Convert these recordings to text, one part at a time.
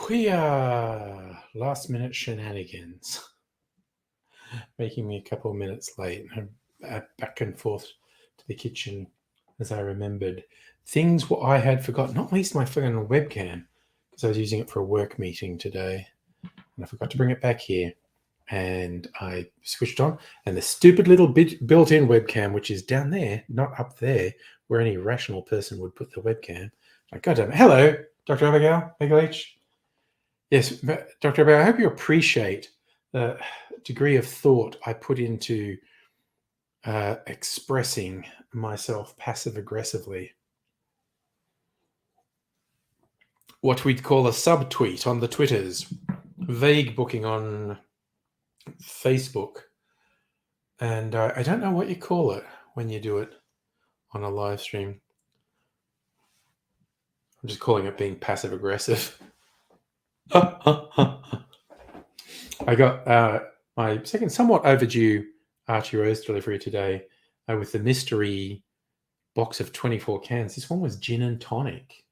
We are last minute shenanigans, making me a couple of minutes late. Back and forth to the kitchen as I remembered things what I had forgotten, not least my fucking webcam, because I was using it for a work meeting today, and I forgot to bring it back here. And I switched on, and the stupid little built-in webcam, which is down there, not up there, where any rational person would put the webcam. Like, goddamn, hello, Dr. Abigail H. Yes, Dr. Abigail, I hope you appreciate the degree of thought I put into expressing myself passive-aggressively. What we'd call a subtweet on the Twitters, vague booking on Facebook, and I don't know what you call it when you do it on a live stream. I'm just calling it being passive-aggressive. I got my second somewhat overdue Archie Rose delivery today with the mystery box of 24 cans. This one was gin and tonic.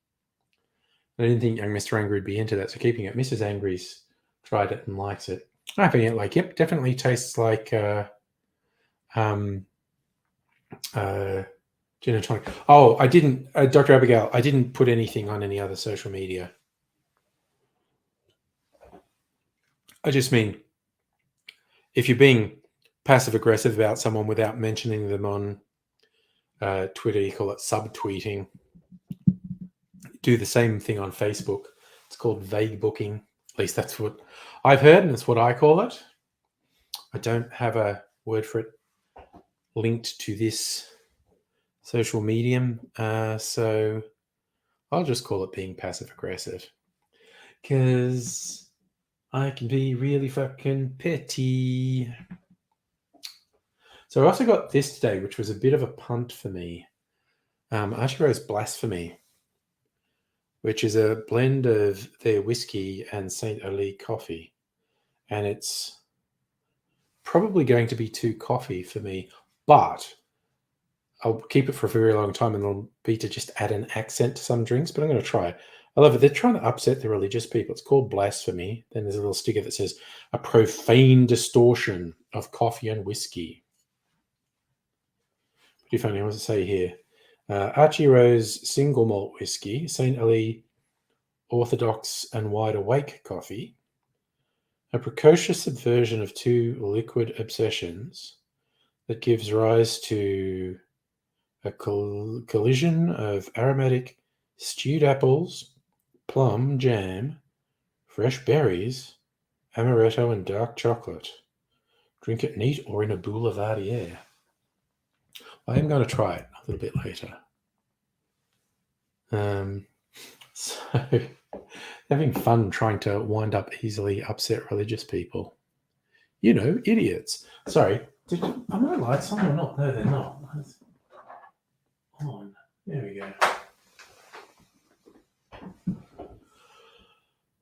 I didn't think young Mr. Angry would be into that, so keeping it. Mrs. Angry's tried it and likes it. I think it yep, definitely tastes like gin and tonic. Oh, I didn't, Dr. Abigail, I didn't put anything on any other social media. I just mean, if you're being passive-aggressive about someone without mentioning them on Twitter, you call it subtweeting. Do the same thing on Facebook. It's called vague booking. At least that's what I've heard, and that's what I call it. I don't have a word for it linked to this social medium, so I'll just call it being passive-aggressive. Because I can be really fucking petty. So I also got this today, which was a bit of a punt for me. Archie Rose Blasphemy, which is a blend of their whiskey and St. Oli coffee. And it's probably going to be too coffee for me, but I'll keep it for a very long time, and it'll be to just add an accent to some drinks, but I'm going to try it. I love it. They're trying to upset the religious people. It's called Blasphemy. Then there's a little sticker that says, a profane distortion of coffee and whiskey. Pretty funny. What does it say here? Archie Rose single malt whiskey, St. Oli Orthodox and Wide Awake coffee, a precocious subversion of two liquid obsessions that gives rise to a collision of aromatic stewed apples, plum jam, fresh berries, amaretto, and dark chocolate. Drink it neat or in a boulevardier. I am going to try it a little bit later. So, having fun trying to wind up easily upset religious people. You know, idiots. Sorry, are my lights on or not? No, they're not. On. There we go.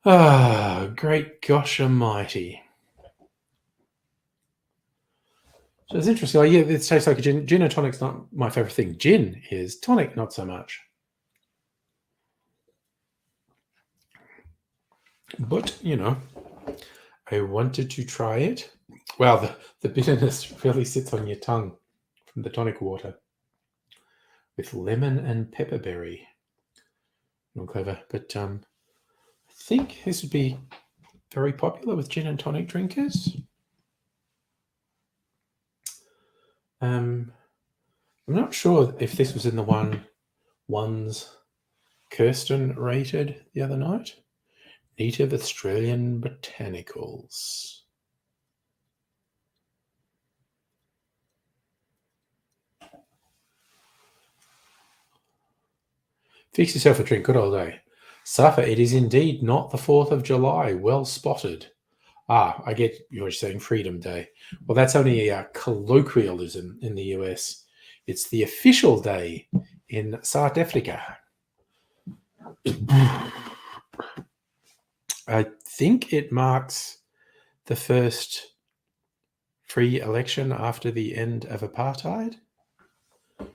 Ah, great gosh almighty. So it's interesting. Oh, yeah, it tastes like a gin. Gin and tonic's not my favorite thing. Gin is. Tonic, not so much. But, you know, I wanted to try it. Wow, the bitterness really sits on your tongue from the tonic water with lemon and pepperberry. Not clever, but I think this would be very popular with gin and tonic drinkers. I'm not sure if this was in the ones Kirsten rated the other night. Native Australian Botanicals. Fix yourself a drink, good old day. Safa, it is indeed not the 4th of July. Well spotted. I get you're saying Freedom Day. Well, that's only a colloquialism in the US. It's the official day in South Africa. I think it marks the first free election after the end of apartheid,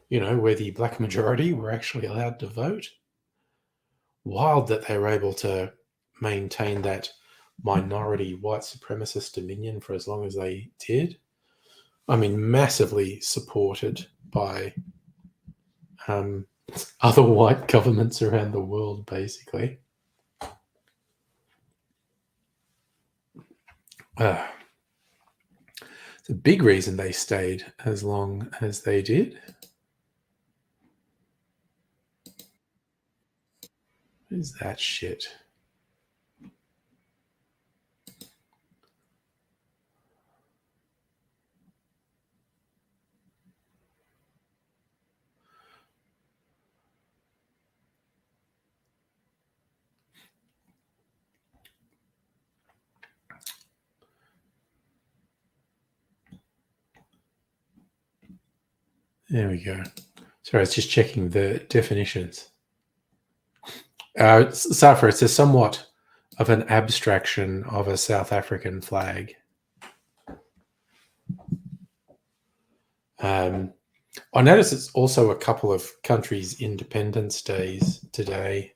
where the black majority were actually allowed to vote. Wild that they were able to maintain that minority white supremacist dominion for as long as they did. I mean, massively supported by other white governments around the world, basically. It's a big reason they stayed as long as they did. What is that shit? There we go. Sorry, it's just checking the definitions. Safa, it's a somewhat of an abstraction of a South African flag. I notice it's also a couple of countries' Independence Days today.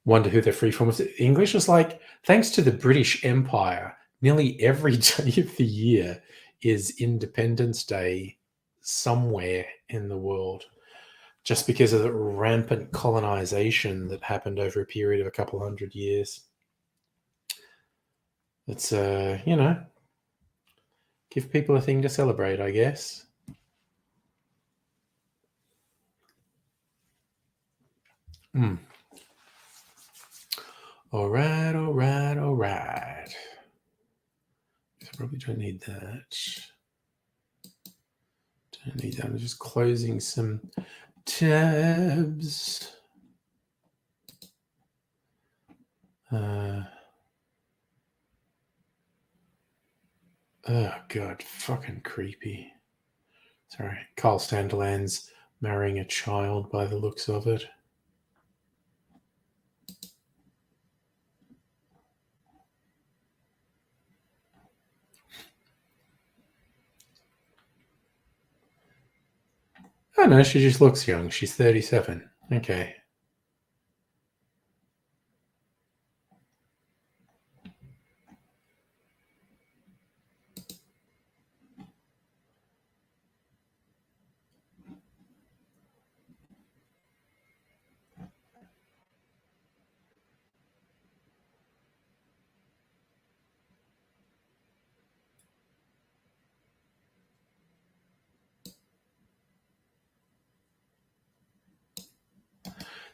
Wonder who they're free from. English is like, thanks to the British Empire, nearly every day of the year is Independence Day somewhere in the world, just because of the rampant colonization that happened over a period of a couple hundred years. It's, give people a thing to celebrate, I guess. All right. I probably don't need that. Don't need that. I'm just closing some tabs. Oh god, fucking creepy. Sorry, Carl Sanderland's marrying a child by the looks of it. Oh no, she just looks young. She's 37. Okay.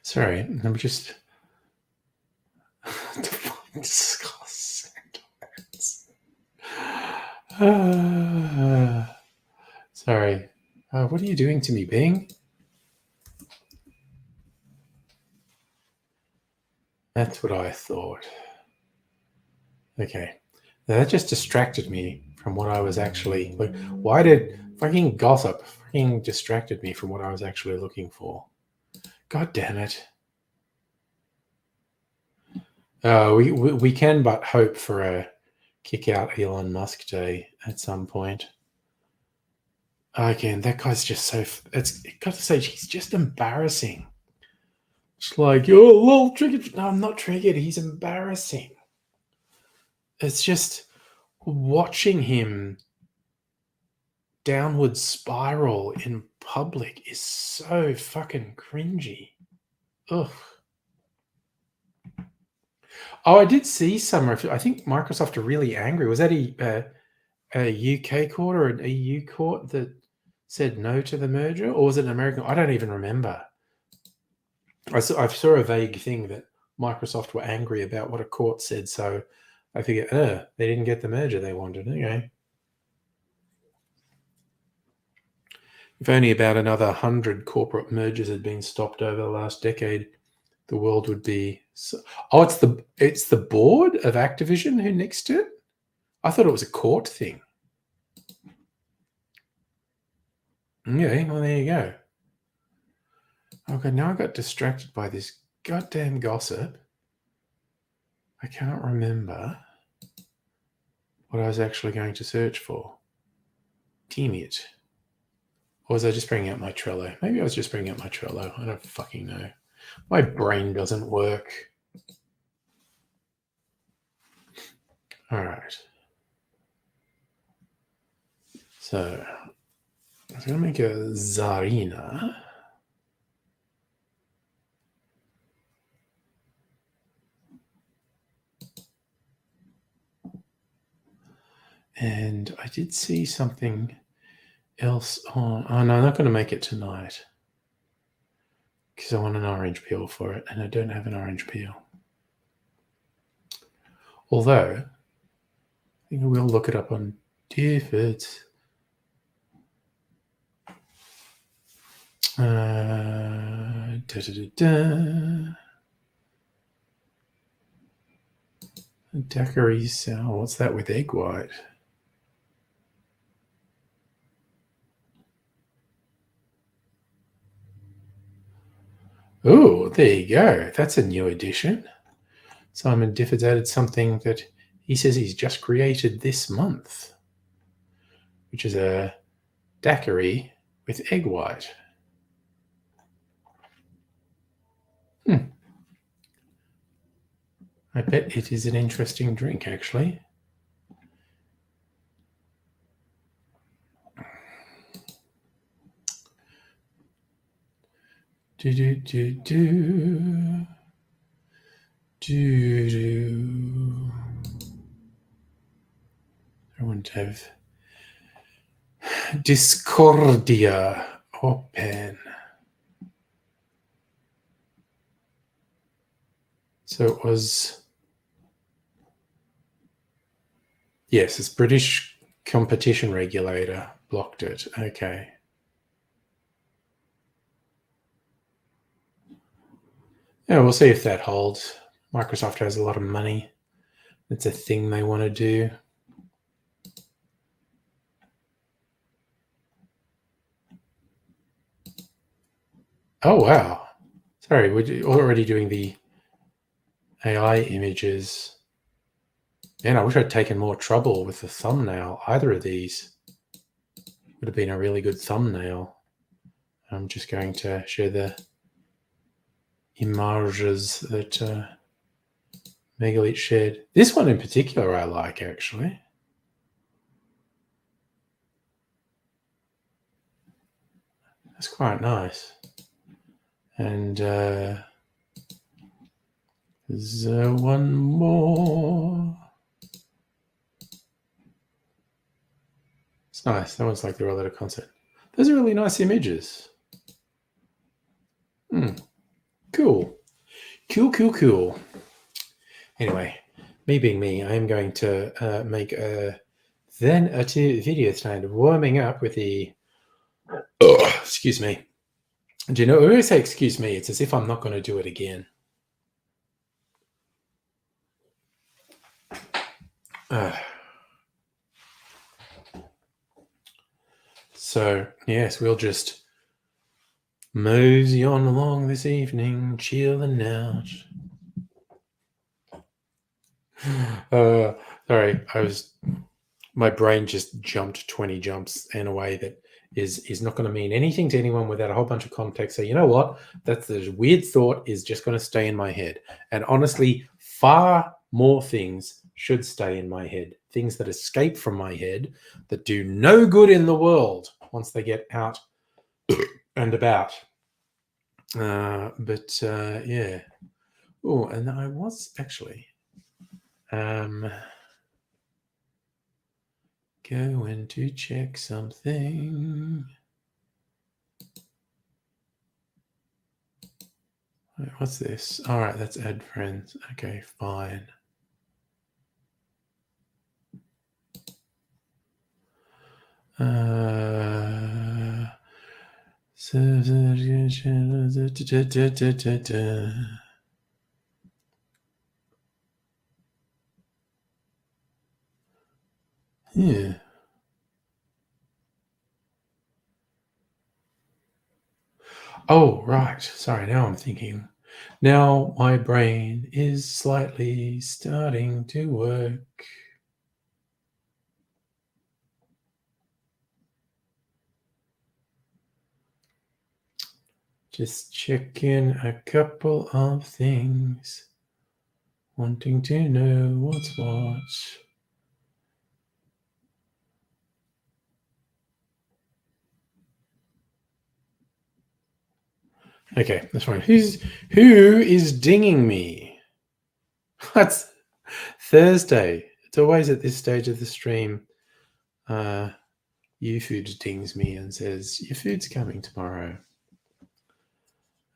Sorry, I'm just discuss. Sorry. What are you doing to me, Bing? That's what I thought. Okay. Now, that just distracted me from what I was actually like. Why did fucking gossip fucking distracted me from what I was actually looking for? God damn it. We can but hope for a kick out Elon Musk day at some point. Again, that guy's just so. It's got to say, he's just embarrassing. It's like, oh, little triggered. No, I'm not triggered. He's embarrassing. It's just watching him downward spiral in public is so fucking cringy. Ugh. Oh, I did see some. I think Microsoft are really angry. Was that a UK court or an EU court that said no to the merger, or was it an American? I don't even remember. I saw a vague thing that Microsoft were angry about what a court said, so I figured, they didn't get the merger they wanted. Okay. If only about another 100 corporate mergers had been stopped over the last decade, the world would be. Oh, it's the board of Activision who nixed it. I thought it was a court thing. Yeah, well, there you go. Okay, now I got distracted by this goddamn gossip. I can't remember what I was actually going to search for. Damn it. Or was I just bringing up my Trello? Maybe I was just bringing up my Trello. I don't fucking know. My brain doesn't work. All right. So I was going to make a Zarina. And I did see something else on. Oh, no, I'm not going to make it tonight because I want an orange peel for it, and I don't have an orange peel. Although, I think I will look it up on Difford. Daiquiri sour. What's that with egg white? Oh, there you go. That's a new addition. Simon Difford's added something that he says he's just created this month, which is a daiquiri with egg white. I bet it is an interesting drink, actually. I want to have Discordia open. So it was, yes, it's British competition regulator blocked it. Okay. Yeah, we'll see if that holds. Microsoft has a lot of money. It's a thing they want to do. Oh, wow. Sorry, we're already doing the AI images. Man, I wish I'd taken more trouble with the thumbnail. Either of these would have been a really good thumbnail. I'm just going to share the images that Megalith shared. This one in particular I like, actually. That's quite nice. And there's one more. It's nice. That one's like the Roletta concert. Those are really nice images. Cool. Cool. Anyway, me being me, I am going to make then a two video tonight of warming up with the excuse me. Do you know, when I say excuse me, it's as if I'm not going to do it again. So, yes, we'll just mosey on along this evening, chilling out. Sorry, my brain just jumped 20 jumps in a way that is not going to mean anything to anyone without a whole bunch of context. So you know what? That's the weird thought is just going to stay in my head. And honestly, far more things should stay in my head. Things that escape from my head that do no good in the world once they get out and about. Yeah. Oh, and I was actually going to check something. Wait, what's this? All right, that's add friends. Okay, fine. Yeah. Oh, right. Sorry, now I'm thinking. Now my brain is slightly starting to work. Just checking a couple of things. Wanting to know what's what. Okay, that's fine. Who is dinging me? That's Thursday. It's always at this stage of the stream. YouFoods dings me and says, "Your food's coming tomorrow."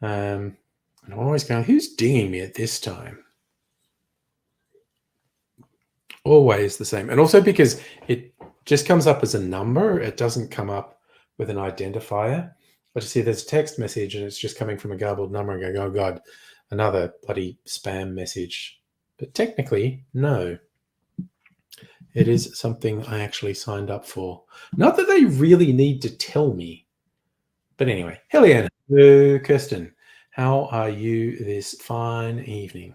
And I'm always going, "Who's dinging me at this time?" Always the same. And also because it just comes up as a number, it doesn't come up with an identifier. I just see there's a text message and it's just coming from a garbled number and going, "Oh God, another bloody spam message." But technically, no. It is something I actually signed up for. Not that they really need to tell me. But anyway, Hellianne, hello, Kirsten. How are you this fine evening?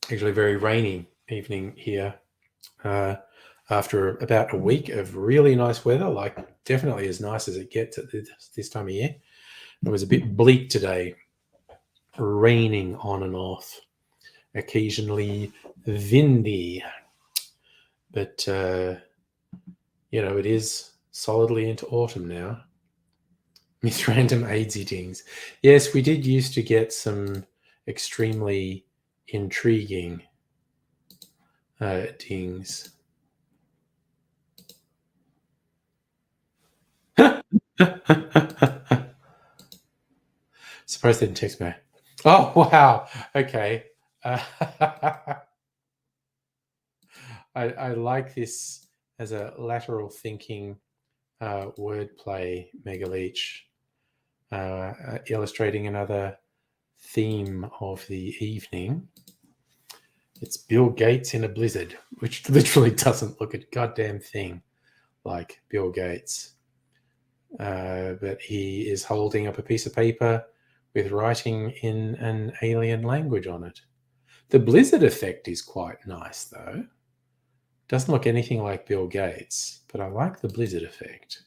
Actually, very rainy evening here. After about a week of really nice weather, like definitely as nice as it gets at this time of year. It was a bit bleak today, raining on and off, occasionally windy. But, it is solidly into autumn now. Miss Random AIDS Dings. Yes, we did used to get some extremely intriguing dings. Surprised they didn't text me. Oh, wow. Okay. I like this as a lateral thinking wordplay, Megaleech, illustrating another theme of the evening. It's Bill Gates in a blizzard, which literally doesn't look a goddamn thing like Bill Gates. But he is holding up a piece of paper with writing in an alien language on it. The blizzard effect is quite nice, though. Doesn't look anything like Bill Gates, but I like the blizzard effect.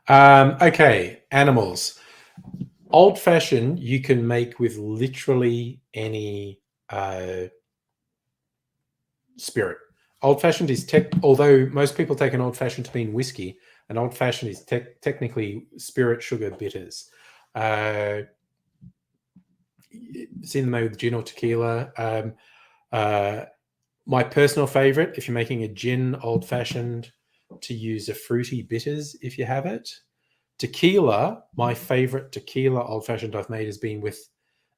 Okay, animals. Old fashioned, you can make with literally any spirit. Old fashioned is although most people take an old fashioned to mean whiskey, an old fashioned is technically spirit, sugar, bitters. Seen them made with gin or tequila. My personal favorite, if you're making a gin old fashioned, to use a fruity bitters if you have it. Tequila, my favorite tequila old fashioned I've made has been with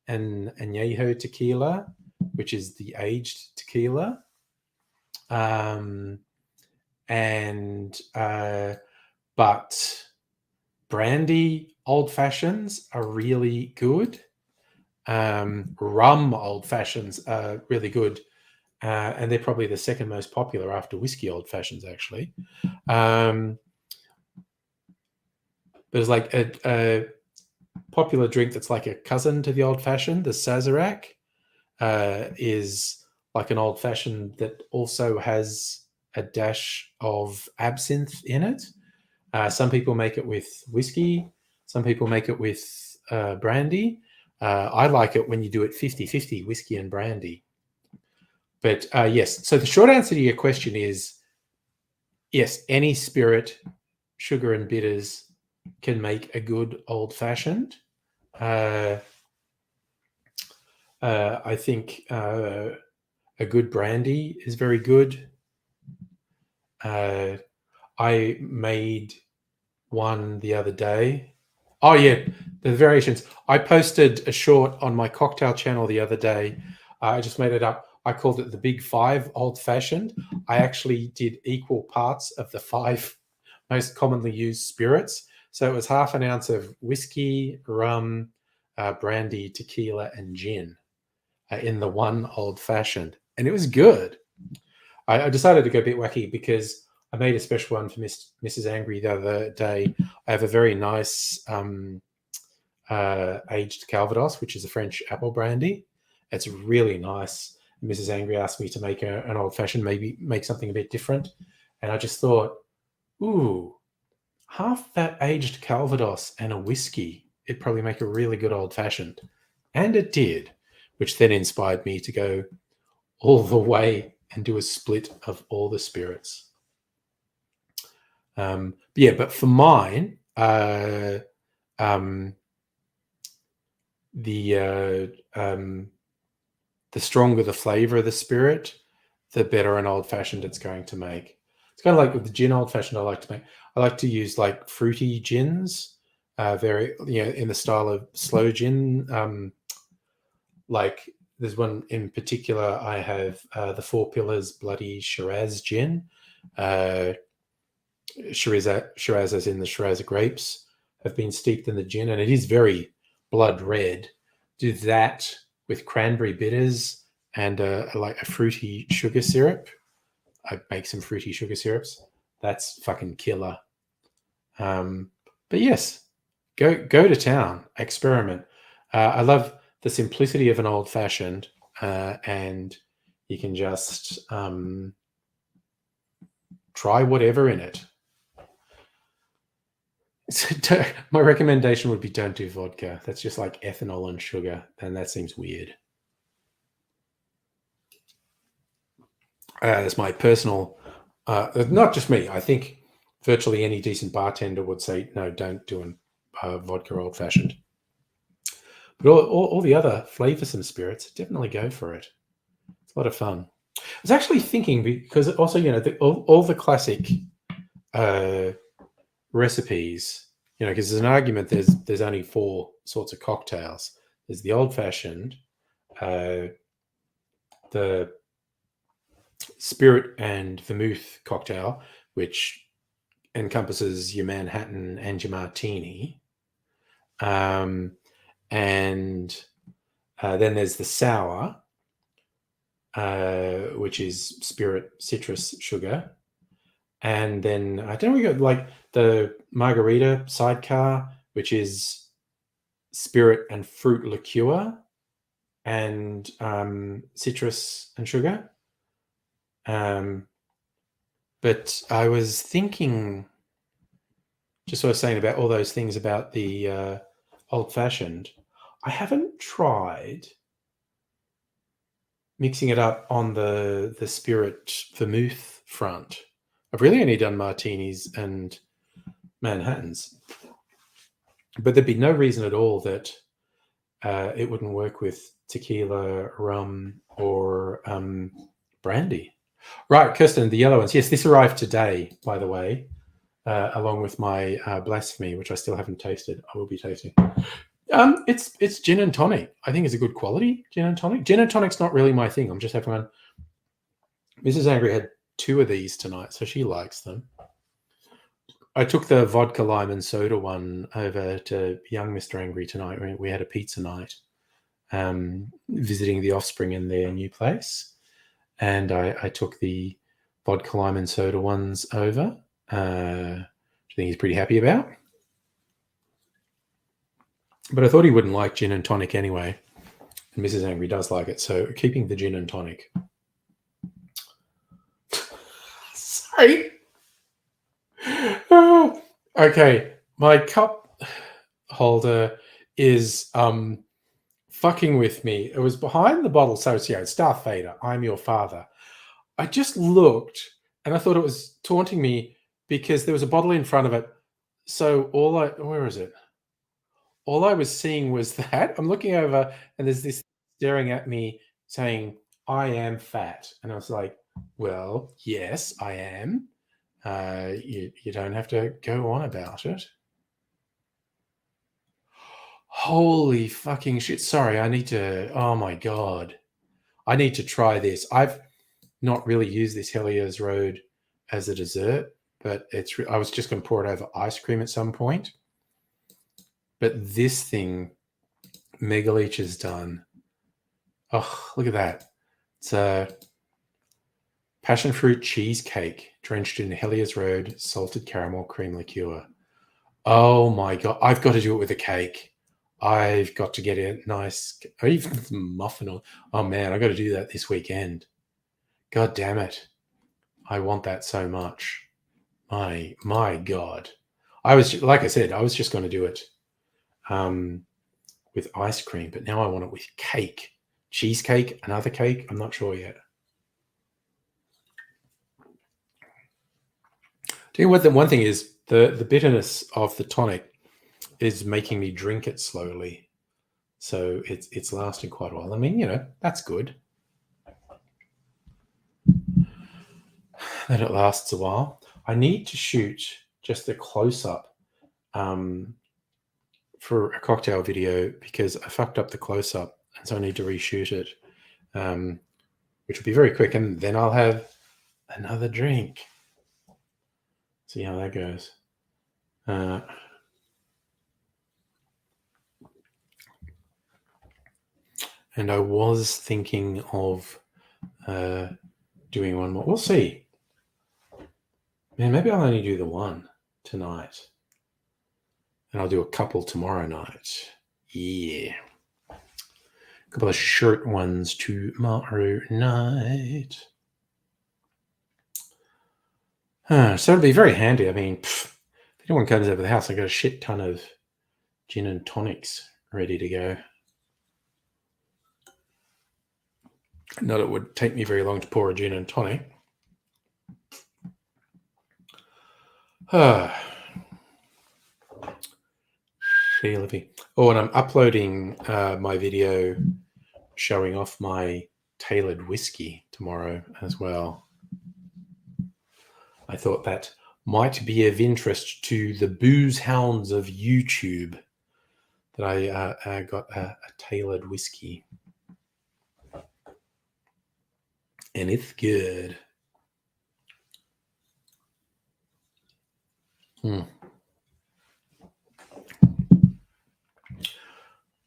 an añejo tequila, which is the aged tequila. But brandy old fashions are really good. Rum old fashions are really good. And they're probably the second most popular after whiskey old fashions, actually. There's like a popular drink that's like a cousin to the old fashioned. The Sazerac is like an old fashioned that also has a dash of absinthe in it. Some people make it with whiskey. Some people make it with brandy. I like it when you do it 50-50, whiskey and brandy. But yes, so the short answer to your question is yes, any spirit, sugar and bitters can make a good old fashioned. I think a good brandy is very good. I made one the other day. Oh yeah, the variations. I posted a short on my cocktail channel the other day. I just made it up. I called it the Big Five Old Fashioned. I actually did equal parts of the 5 most commonly used spirits. So it was half an ounce of whiskey, rum, brandy, tequila, and gin in the one old fashioned, and it was good. I decided to go a bit wacky because I made a special one for Mrs. Angry the other day. I have a very nice aged Calvados, which is a French apple brandy. It's really nice. Mrs. Angry asked me to make an old fashioned, maybe make something a bit different. And I just thought, ooh, half that aged Calvados and a whiskey, it'd probably make a really good old fashioned. And it did, which then inspired me to go all the way and do a split of all the spirits. But for mine, the stronger the flavor of the spirit, the better an old fashioned it's going to make. It's kind of like with the gin old fashioned I like to make. I like to use like fruity gins, very in the style of slow gin. Like there's one in particular. I have the Four Pillars Bloody Shiraz gin. Shiraz as in the Shiraz grapes have been steeped in the gin, and it is very blood red. Do that with cranberry bitters and like a fruity sugar syrup. I make some fruity sugar syrups. That's fucking killer. But yes, go to town, experiment. I love the simplicity of an old fashioned, and you can just try whatever in it. So my recommendation would be don't do vodka. That's just like ethanol and sugar, and that seems weird. That's my personal, not just me. I think virtually any decent bartender would say, no, don't do a vodka old fashioned. But all the other flavoursome spirits, definitely go for it. It's a lot of fun. I was actually thinking, because also, all the classic recipes, because there's an argument there's only 4 sorts of cocktails. There's the old fashioned, the spirit and vermouth cocktail, which encompasses your Manhattan and your martini. And then there's the sour, which is spirit, citrus, sugar. And then I don't know, we got like the margarita sidecar, which is spirit and fruit liqueur and citrus and sugar. But I was thinking, just what I was saying about all those things about the old fashioned, I haven't tried mixing it up on the spirit vermouth front. I've really only done martinis and Manhattans, but there'd be no reason at all that it wouldn't work with tequila, rum, or brandy. Right, Kirsten, the yellow ones. Yes, this arrived today, by the way, along with my blasphemy, which I still haven't tasted. I will be tasting. It's gin and tonic. I think it's a good quality gin and tonic. Gin and tonic's not really my thing. I'm just having one. Mrs. Angry had 2 of these tonight, so she likes them. I took the vodka lime and soda one over to young Mr. Angry tonight. We had a pizza night, visiting the offspring in their new place. And I took the vodka lime and soda ones over, which I think he's pretty happy about. But I thought he wouldn't like gin and tonic anyway. And Mrs. Angry does like it, so keeping the gin and tonic. Sorry. Okay, my cup holder is fucking with me. It was behind the bottle, so it's Darth Vader, I'm your father. I just looked and I thought it was taunting me because there was a bottle in front of it. So where is it? All I was seeing was that. I'm looking over and there's this staring at me saying, I am fat. And I was like, well, yes, I am. You don't have to go on about it. Holy fucking shit. Sorry, oh my God. I need to try this. I've not really used this Helios Road as a dessert, but I was just going to pour it over ice cream at some point. But this thing, Megaleech has done. Oh, look at that. It's a passion fruit cheesecake drenched in Helios Road salted caramel cream liqueur. Oh my God. I've got to do it with a cake. I've got to get a nice, or even muffin. Or, oh man, I got to do that this weekend. God damn it. I want that so much. My God. I was, like I said, I was just going to do it with ice cream, but now I want it with cake. Cheesecake, another cake. I'm not sure yet. Tell you what, the one thing is the bitterness of the tonic is making me drink it slowly, so it's lasting quite a while. I mean, that's good that it lasts a while. I need to shoot just a close up for a cocktail video because I fucked up the close up, and so I need to reshoot it, which will be very quick, and then I'll have another drink. See how that goes. And I was thinking of doing one more. We'll see. Man, maybe I'll only do the one tonight. And I'll do a couple tomorrow night. Yeah. A couple of short ones tomorrow night. So it'll be very handy. I mean, if anyone comes over the house, I got a shit ton of gin and tonics ready to go. Not it would take me very long to pour a gin and tonic. Oh, and I'm uploading my video showing off my tailored whiskey tomorrow as well. I thought that might be of interest to the booze hounds of YouTube that I got a tailored whiskey. And it's good.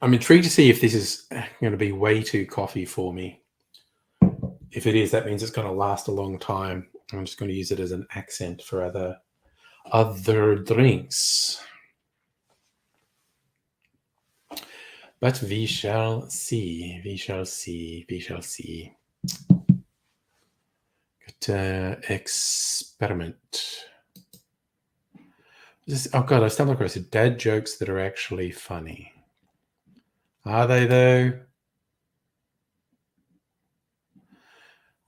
I'm intrigued to see if this is going to be way too coffee for me. If it is, that means it's going to last a long time. I'm just going to use it as an accent for other drinks. But we shall see. We shall see. We shall see. Experiment. Oh God, I stumbled across it. Dad jokes that are actually funny. Are they though?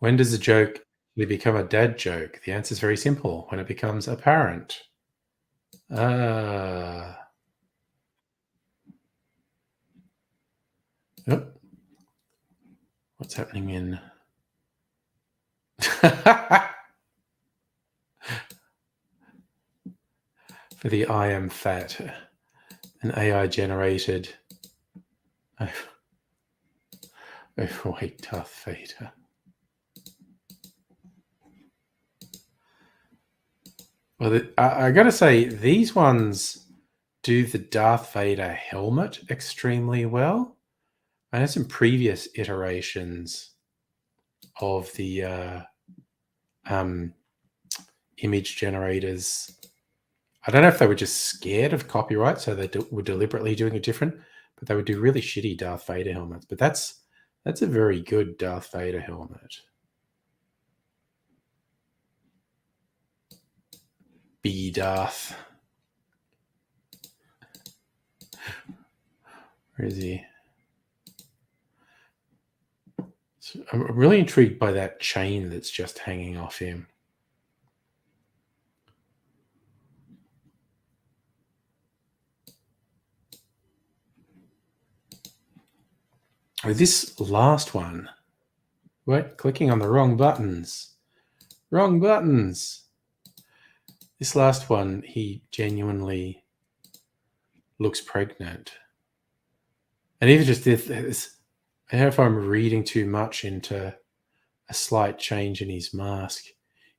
When does a joke become a dad joke? The answer is very simple. When it becomes apparent. Oh. What's happening in... For the I am fat, an AI generated overweight Darth Vader. Well, I got to say, these ones do the Darth Vader helmet extremely well. I had some previous iterations of the image generators. I don't know if they were just scared of copyright, so they were deliberately doing it different, but they would do really shitty Darth Vader helmets. But that's a very good Darth Vader helmet. B-Darth. Where is he? So I'm really intrigued by that chain that's just hanging off him. Oh, this last one. What? Clicking on the wrong buttons. Wrong buttons. This last one, he genuinely looks pregnant. And even just this, I don't know if I'm reading too much into a slight change in his mask.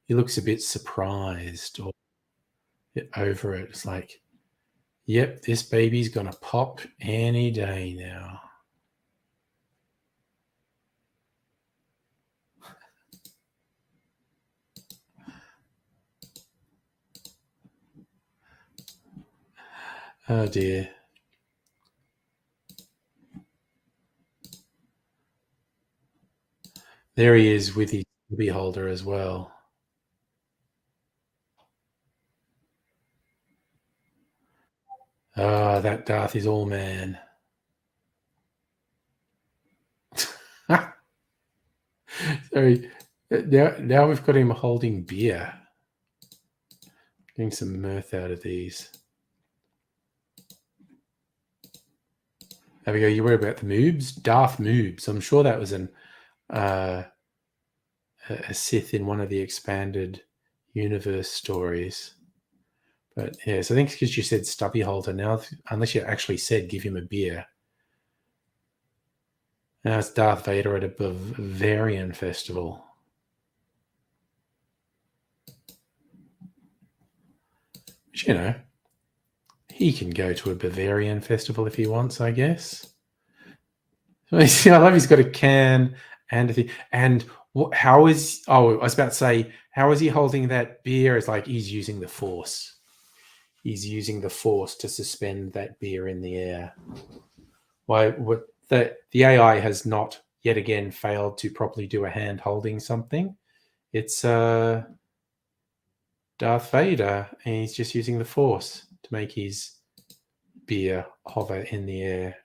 He looks a bit surprised or over it. It's like, Yep, this baby's gonna pop any day now. Oh dear. There he is with his beholder as well. Ah, that Darth is all man. Sorry. Now we've got him holding beer. Getting some mirth out of these. There we go. You worry about the moobs? Darth Moobs. I'm sure that was uh, a Sith in one of the expanded universe stories. But yeah, so I think because you said stubby holder now, unless you actually said give him a beer. Now it's Darth Vader at a Bavarian festival. But, you know, he can go to a Bavarian festival if he wants, I guess. I love he's got a can and a thing. And how is, oh, I was about to say, how is he holding that beer? It's like he's using the force. He's using the force to suspend that beer in the air. Why? What the AI has not yet again failed to properly do a hand holding something. It's Darth Vader, and he's just using the force to make his beer hover in the air.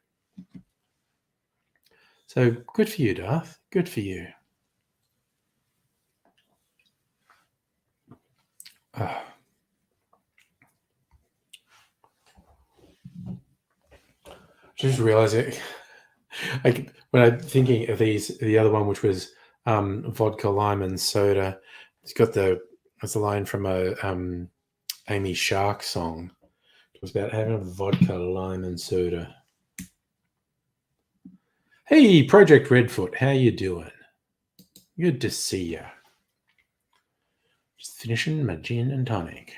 So good for you, Darth. Good for you. Just realize it. Like when I'm thinking of these, the other one, which was vodka, lime, and soda. It's got it's a line from a Amy Shark song. It was about having a vodka, lime, and soda. Hey, Project Redfoot, how you doing? Good to see you. Just finishing my gin and tonic.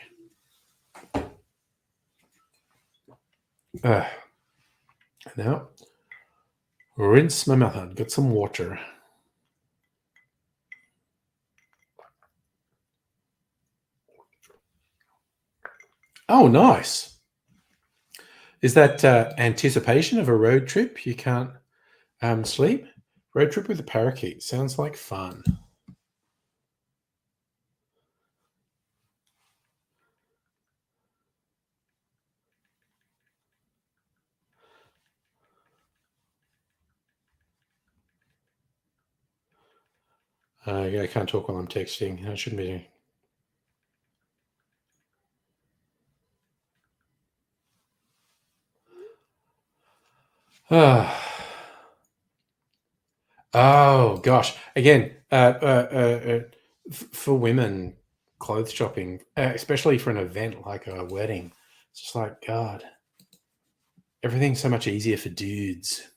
Now, rinse my mouth out. Get some water. Oh, nice. Is that anticipation of a road trip? You can't sleep? Road trip with a parakeet. Sounds like fun. I can't talk while I'm texting. I shouldn't be doing. Oh gosh! Again, for women, clothes shopping, especially for an event like a wedding, it's just like God. Everything's so much easier for dudes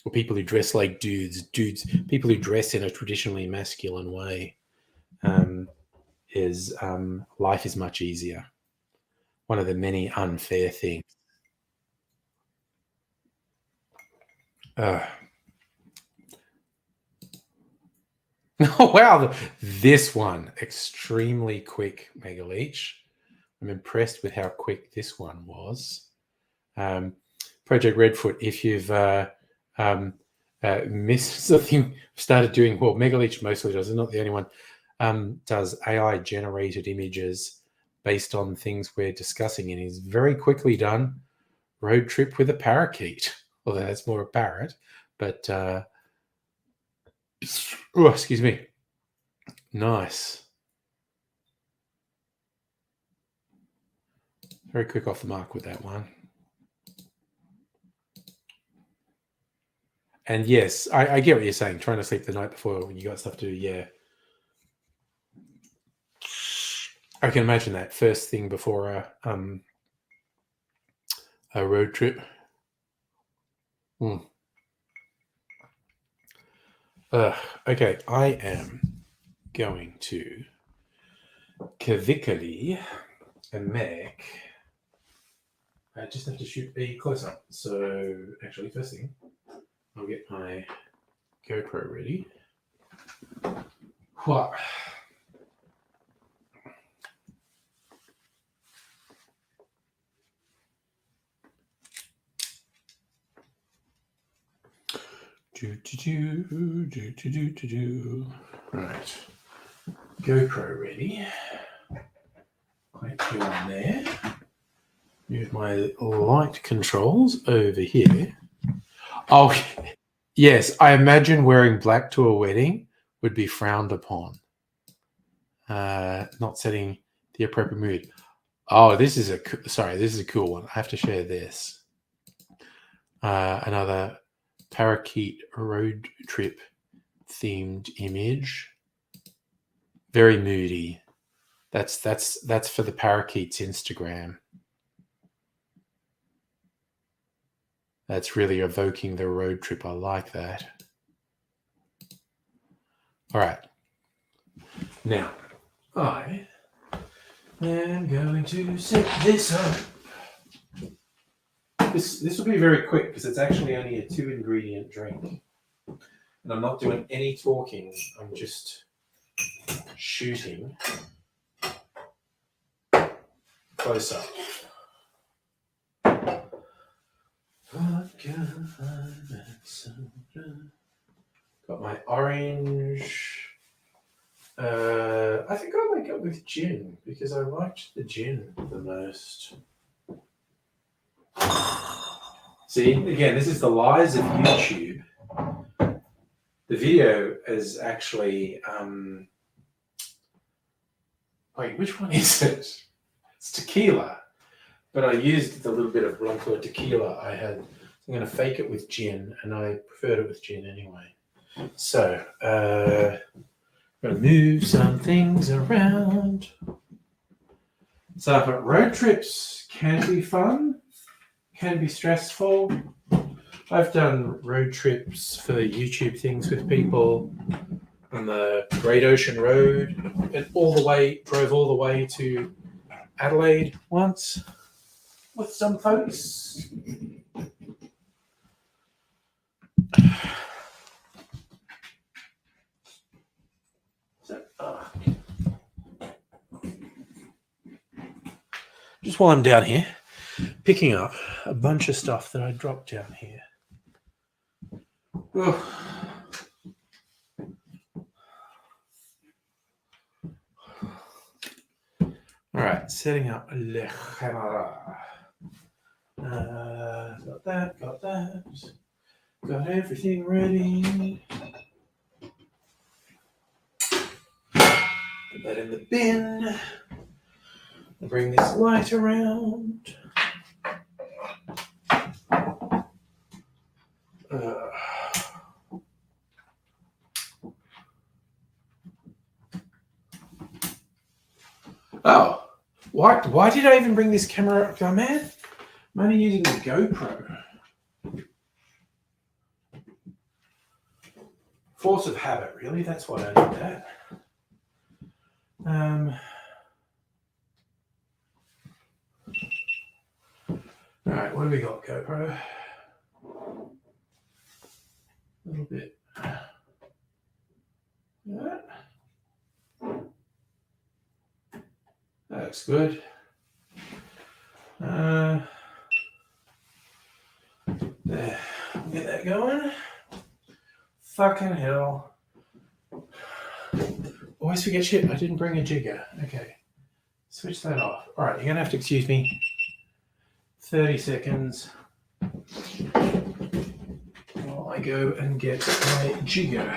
or people who dress like dudes, people who dress in a traditionally masculine way. Is life is much easier. One of the many unfair things. Uh, oh wow, this one extremely quick, Mega Leech. I'm impressed with how quick this one was. Project Redfoot, if you've missed something, started doing well, Mega Leech mostly does. It's not the only one. Does AI generated images based on things we're discussing, and he's very quickly done road trip with a parakeet. Although that's more a parrot, but oh, excuse me, nice, very quick off the mark with that one. And yes, I get what you're saying. Trying to sleep the night before when you got stuff to do. Yeah, I can imagine that first thing before a road trip. Mm. Okay, I am going to quickly make I just have to shoot a close-up. So actually, first thing, I'll get my GoPro ready. What? Right. GoPro ready. Click you on there. Move my light controls over here. Oh, yes. I imagine wearing black to a wedding would be frowned upon. Not setting the appropriate mood. Oh, this is a cool one. I have to share this. Another parakeet road trip themed image. Very moody. That's for the parakeets Instagram. That's really evoking the road trip. I like that. All right. Now, I am going to set this up. This will be very quick because it's actually only a 2-ingredient drink. And I'm not doing any talking. I'm just shooting close up. Got my orange. I think I'll make it with gin because I liked the gin the most. See, again, this is the lies of YouTube. The video is actually, wait, which one is it? It's tequila, but I used the little bit of Blanco tequila I had. I'm going to fake it with gin, and I preferred it with gin anyway. So, I'm going to move some things around. So, but road trips can be fun, can be stressful. I've done road trips for YouTube things with people on the Great Ocean Road and drove all the way to Adelaide once with some folks. So, just while I'm down here, picking up a bunch of stuff that I dropped down here. All right, setting up le camera. Got that. Got everything ready. Put that in the bin. Bring this light around. Oh, why did I even bring this camera up? Oh, man, I'm only using the GoPro. Force of habit, really? That's why I did that. All right, what do we got, GoPro? A little bit. Yeah. That looks good. There. Get that going. Fucking hell. Always forget shit. I didn't bring a jigger. Okay. Switch that off. All right, you're going to have to excuse me. 30 seconds. While I go and get my jigger.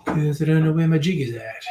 Because I don't know where my jigger's at.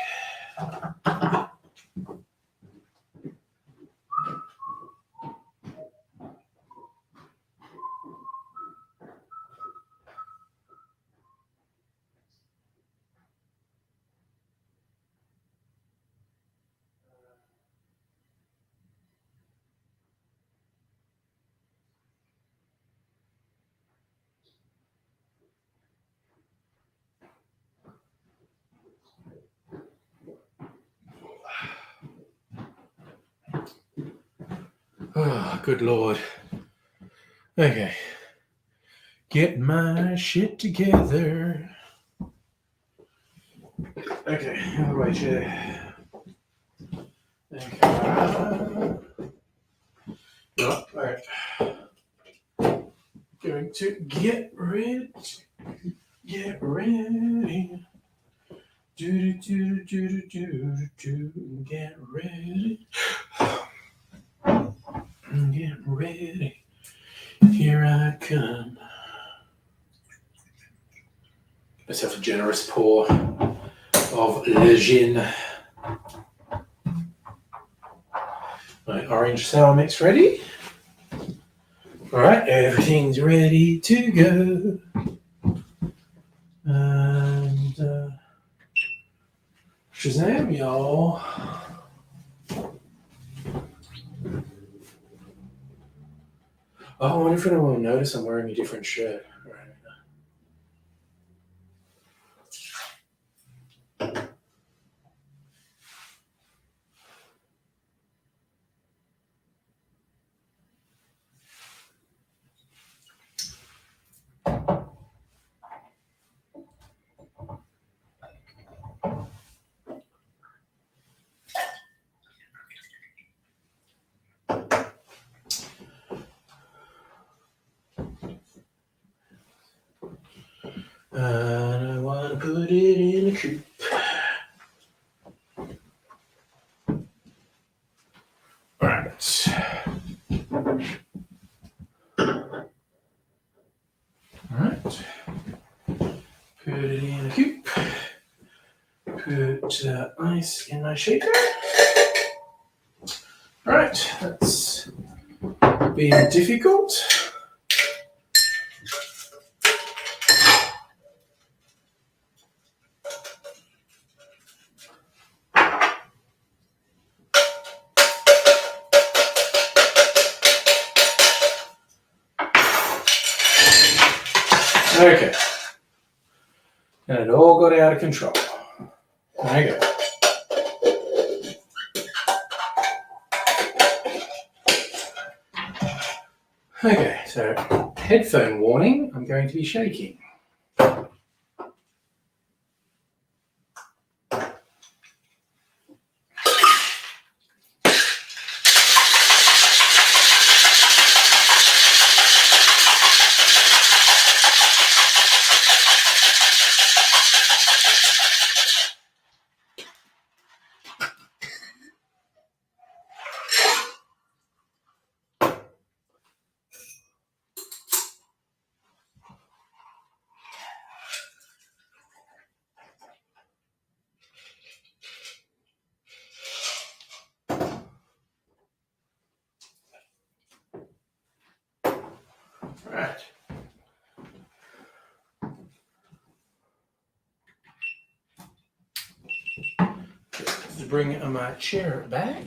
Oh, good Lord. Okay. Get my shit together. Okay, how do I chair? Okay. Oh, right. Going to get ready. Get ready. Get ready. Get ready. Here I come. Myself a generous pour of Le Gin. My orange sour mix ready. All right, everything's ready to go. And Shazam, y'all. Oh, I wonder if anyone will notice I'm wearing a different shirt. And I want to put it in a coop. All right. All right. Put it in a coop. Put ice in my shaker. All right. That's been difficult. Okay. And it all got out of control. There you go. Okay, so headphone warning, I'm going to be shaking. Right. To bring my chair back.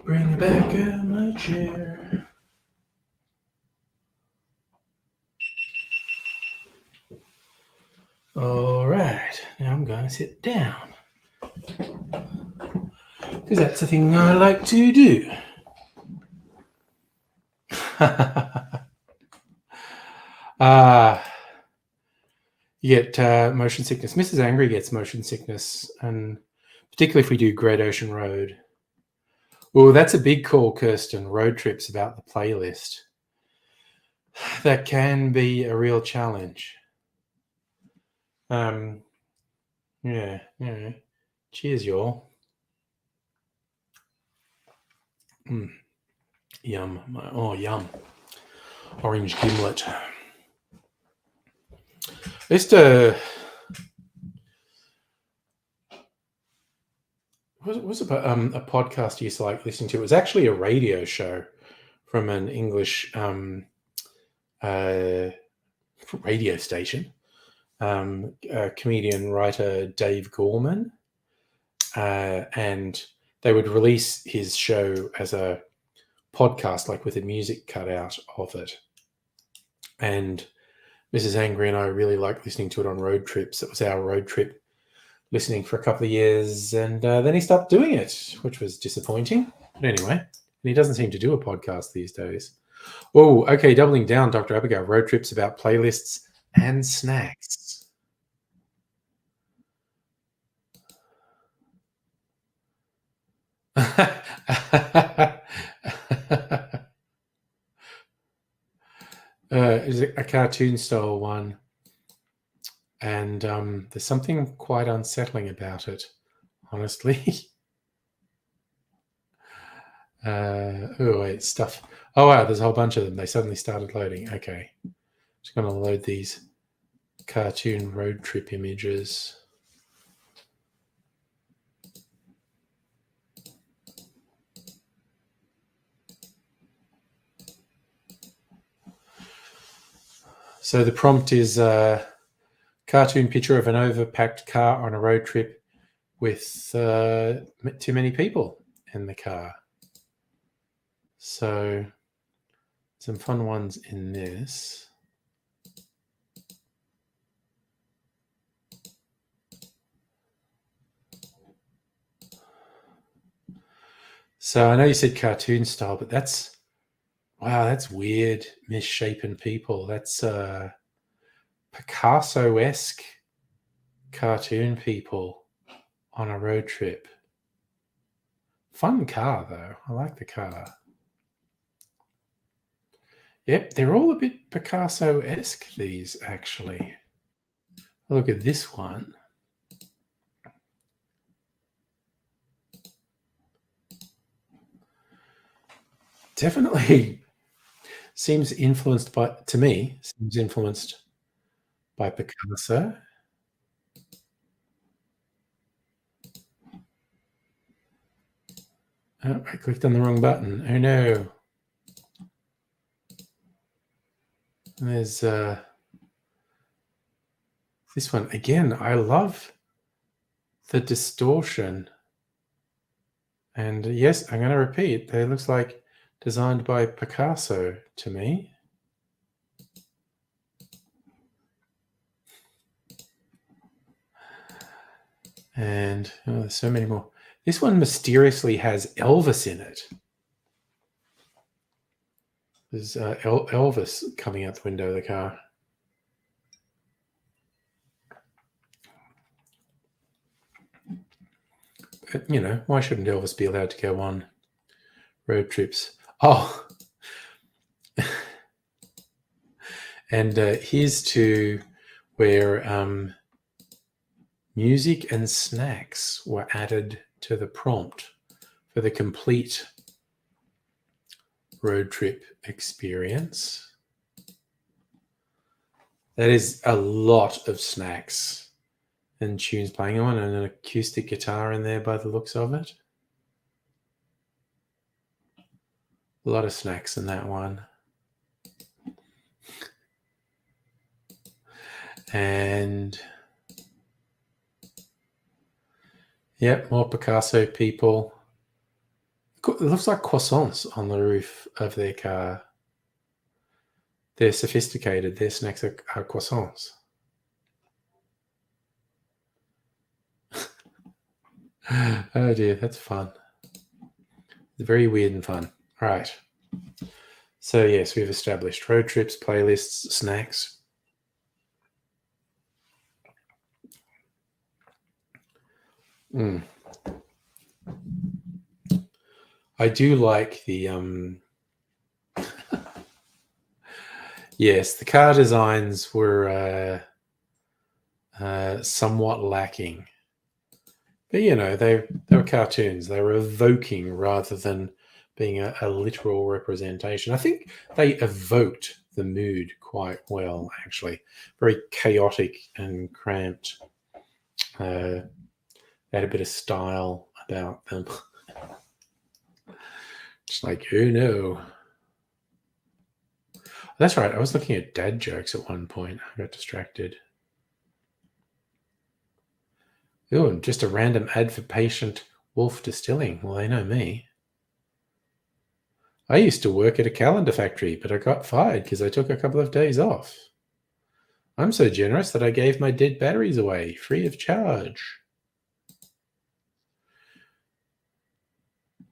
Bring back my chair. All right, now I'm going to sit down. Because that's the thing I like to do. You get motion sickness. Mrs. Angry gets motion sickness, and particularly if we do Great Ocean Road. Well, that's a big call, Kirsten. Road trips about the playlist. That can be a real challenge. Yeah. Cheers, y'all. Yum. Oh, yum. Orange gimlet. Just was a podcast I used to like listening to. It was actually a radio show from an English radio station. Comedian writer Dave Gorman, and they would release his show as a podcast, like with the music cut out of it. And Mrs. Angry and I really liked listening to it on road trips. It was our road trip listening for a couple of years, and then he stopped doing it, which was disappointing. But anyway, and he doesn't seem to do a podcast these days. Oh, okay, doubling down, Dr. Abigail. Road trips about playlists and snacks. Is it a cartoon style one? And there's something quite unsettling about it, honestly. Oh, wait, stuff. Oh, wow, there's a whole bunch of them. They suddenly started loading. Okay. Just going to load these cartoon road trip images. So the prompt is a cartoon picture of an overpacked car on a road trip with too many people in the car. So some fun ones in this. So I know you said cartoon style, but that's wow, that's weird, misshapen people. That's Picasso-esque cartoon people on a road trip. Fun car though. I like the car. Yep, they're all a bit Picasso-esque, these actually. Look at this one. Definitely seems influenced by, to me, seems influenced by Picasso. Oh, I clicked on the wrong button. Oh no. There's this one. Again, I love the distortion. And yes, I'm going to repeat. It looks like designed by Picasso to me. And there's so many more. This one mysteriously has Elvis in it. There's Elvis coming out the window of the car. But, why shouldn't Elvis be allowed to go on road trips? Oh, and here's to where music and snacks were added to the prompt for the complete road trip experience. That is a lot of snacks and tunes playing on, and an acoustic guitar in there by the looks of it. A lot of snacks in that one. And yep, more Picasso people. It looks like croissants on the roof of their car. They're sophisticated. Their snacks are croissants. Oh dear, that's fun. It's very weird and fun. All right. So yes, we've established road trips, playlists, snacks. I do like the yes, the car designs were somewhat lacking. But they were cartoons. They were evoking rather than being a literal representation. I think they evoked the mood quite well, actually. Very chaotic and cramped. They had a bit of style about them. It's like, oh no. That's right. I was looking at dad jokes at one point. I got distracted. Oh, and just a random ad for Patient Wolf Distilling. Well, they know me. I used to work at a calendar factory, but I got fired because I took a couple of days off. I'm so generous that I gave my dead batteries away, free of charge.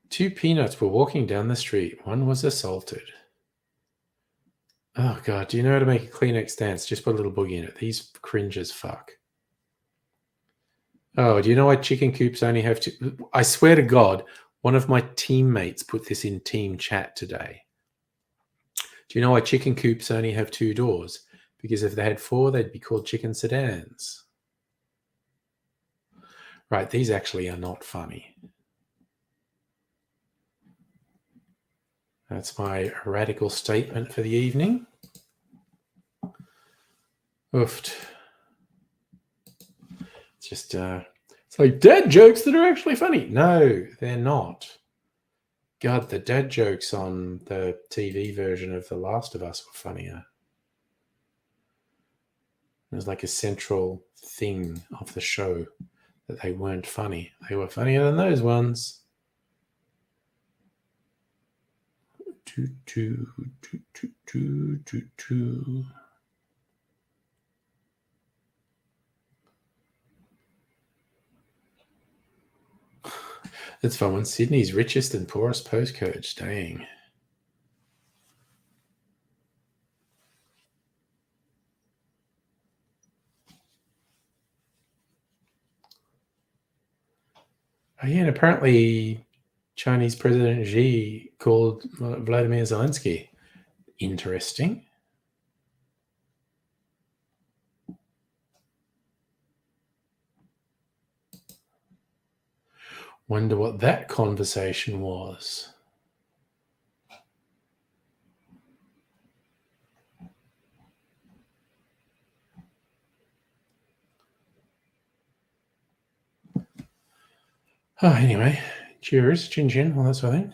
2 peanuts were walking down the street. One was assaulted. Oh, God. Do you know how to make a Kleenex dance? Just put a little boogie in it. These cringe as fuck. Oh, do you know why chicken coops only have two? I swear to God, one of my teammates put this in team chat today. Do you know why chicken coops only have 2 doors? Because if they had 4, they'd be called chicken sedans. Right, these actually are not funny. That's my radical statement for the evening. Oofed. It's just, it's like dad jokes that are actually funny. No, they're not. God, the dad jokes on the TV version of The Last of Us were funnier. There's like a central thing of the show that they weren't funny. They were funnier than those ones. It's fun when Sydney's richest and poorest postcode. Dang. Oh, yeah, and apparently Chinese President Xi called Vladimir Zelensky. Interesting. Wonder what that conversation was. Oh, anyway, cheers, chin chin, all that sort of thing.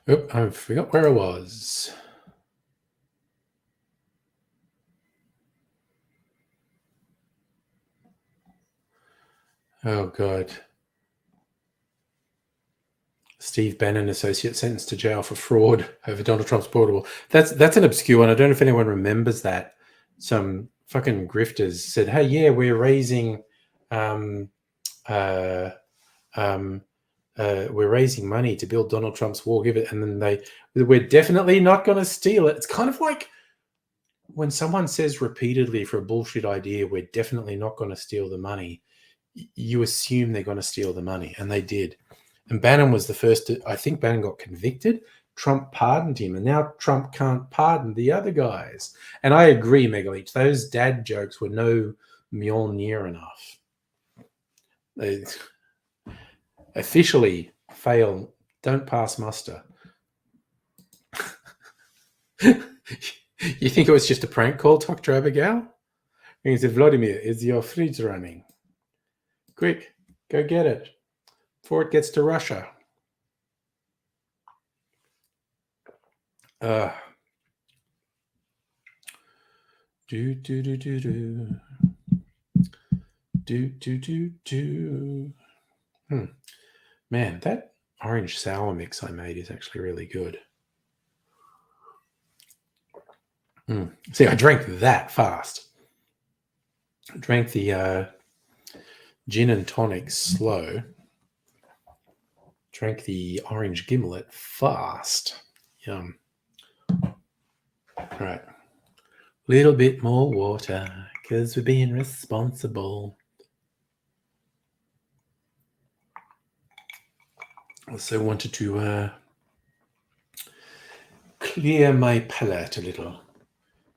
Oop, I forgot where I was. Oh, God. Steve Bannon, associate, sentenced to jail for fraud over Donald Trump's portable. That's an obscure one. I don't know if anyone remembers that. Some fucking grifters said, "Hey, yeah, we're raising, we're raising money to build Donald Trump's wall. Give it," and then we're definitely not going to steal it. It's kind of like when someone says repeatedly for a bullshit idea, "We're definitely not going to steal the money." You assume they're going to steal the money, and they did. And Bannon was the first I think Bannon got convicted. Trump pardoned him, and now Trump can't pardon the other guys. And I agree, Megaleech, those dad jokes were no Mjolnir enough. They officially fail, don't pass muster. You think it was just a prank call, Dr. Abigail? He said, "Vladimir, is your fridge running? Quick, go get it before it gets to Russia." Do. Man, that orange sour mix I made is actually really good. See, I drank that fast. I drank the gin and tonic slow. Drank the orange gimlet fast. Yum. All right. Little bit more water because we're being responsible. Also wanted to clear my palate a little.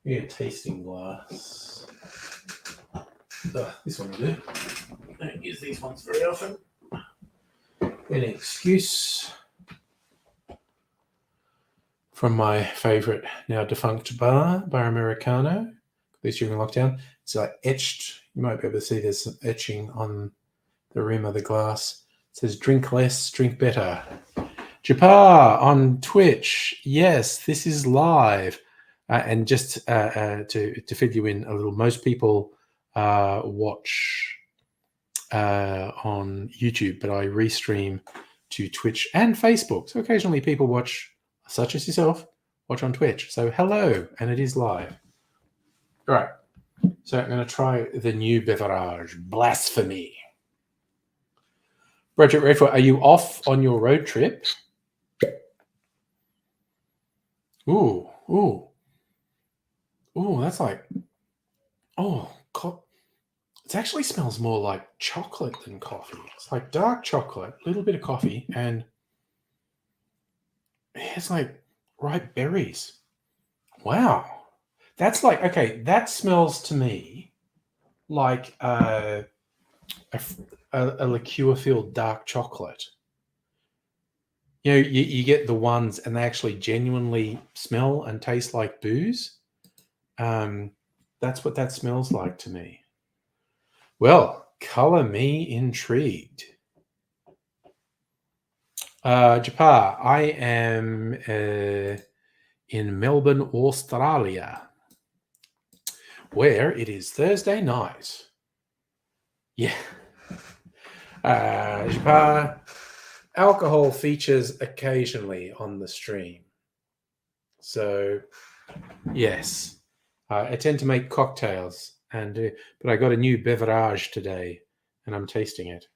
Yeah, tasting glass. This one will do. I don't use these ones very often. An excuse from my favourite now defunct bar Americano. At least during lockdown. It's like etched. You might be able to see there's some etching on the rim of the glass. It says, "Drink less, drink better." Japar on Twitch. Yes, this is live. And just to fill you in a little, most people watch on YouTube, but I restream to Twitch and Facebook. So occasionally people watch, such as yourself, watch on Twitch. So hello, and it is live. All right. So I'm going to try the new beverage, Blasphemy. Bridget Redford, are you off on your road trip? Ooh, ooh. Ooh, that's like, oh, it actually smells more like chocolate than coffee. It's like dark chocolate, a little bit of coffee, and it's like ripe berries. Wow. That's like, okay, that smells to me like a liqueur-filled dark chocolate. You know, you get the ones and they actually genuinely smell and taste like booze. That's what that smells like to me. Well, color me intrigued. Japar, I am in Melbourne, Australia, where it is Thursday night. Yeah. Japar, alcohol features occasionally on the stream. So, yes, I tend to make cocktails, but I got a new beverage today, and I'm tasting it.